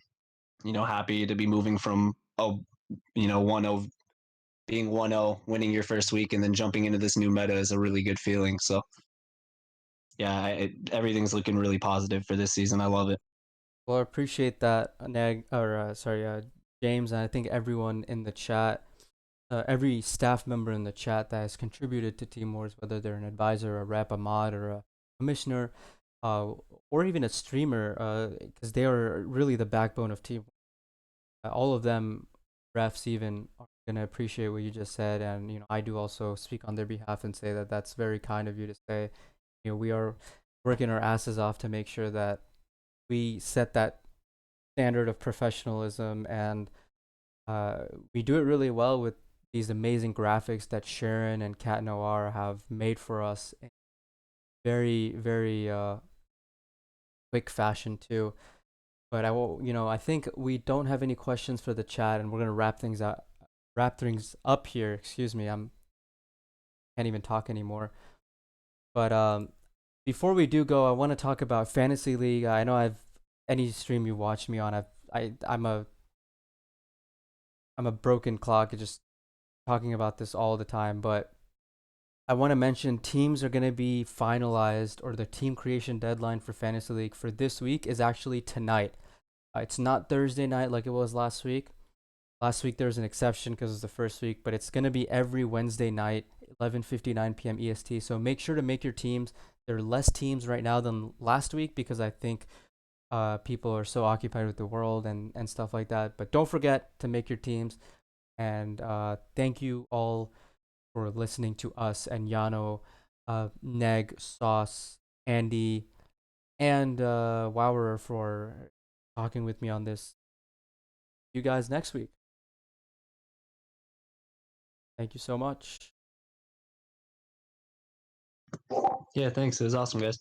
happy to be moving from 1-0, being 1-0, winning your first week, and then jumping into this new meta is a really good feeling. So yeah, everything's looking really positive for this season. I love it. Well, I appreciate that, Neg, or James, and I think everyone in the chat, every staff member in the chat that has contributed to Team Wars, whether they're an advisor, a rep, a mod, or a commissioner, or even a streamer, because they are really the backbone of Team. All of them, refs even, are gonna appreciate what you just said, and I do also speak on their behalf and say that that's very kind of you to say. We are working our asses off to make sure that we set that standard of professionalism, and we do it really well with these amazing graphics that Sharon and Cat Noir have made for us in very, very quick fashion too. But I think we don't have any questions for the chat, and we're gonna wrap things up here. Excuse me, I'm can't even talk anymore. But before we do go, I want to talk about Fantasy League. I know any stream you watch me on, I'm a broken clock, just talking about this all the time. But I want to mention teams are going to be finalized, or the team creation deadline for Fantasy League for this week is actually tonight. It's not Thursday night like it was last week. Last week there was an exception because it was the first week, but it's going to be every Wednesday night, 11:59 p.m. EST. So make sure to make your teams. There are less teams right now than last week because I think people are so occupied with the world and stuff like that. But don't forget to make your teams. And thank you all for listening to us and Jano, Neg, Sauce, Andy, and Wower for talking with me on this. See you guys next week. Thank you so much. Yeah, thanks. It was awesome, guys.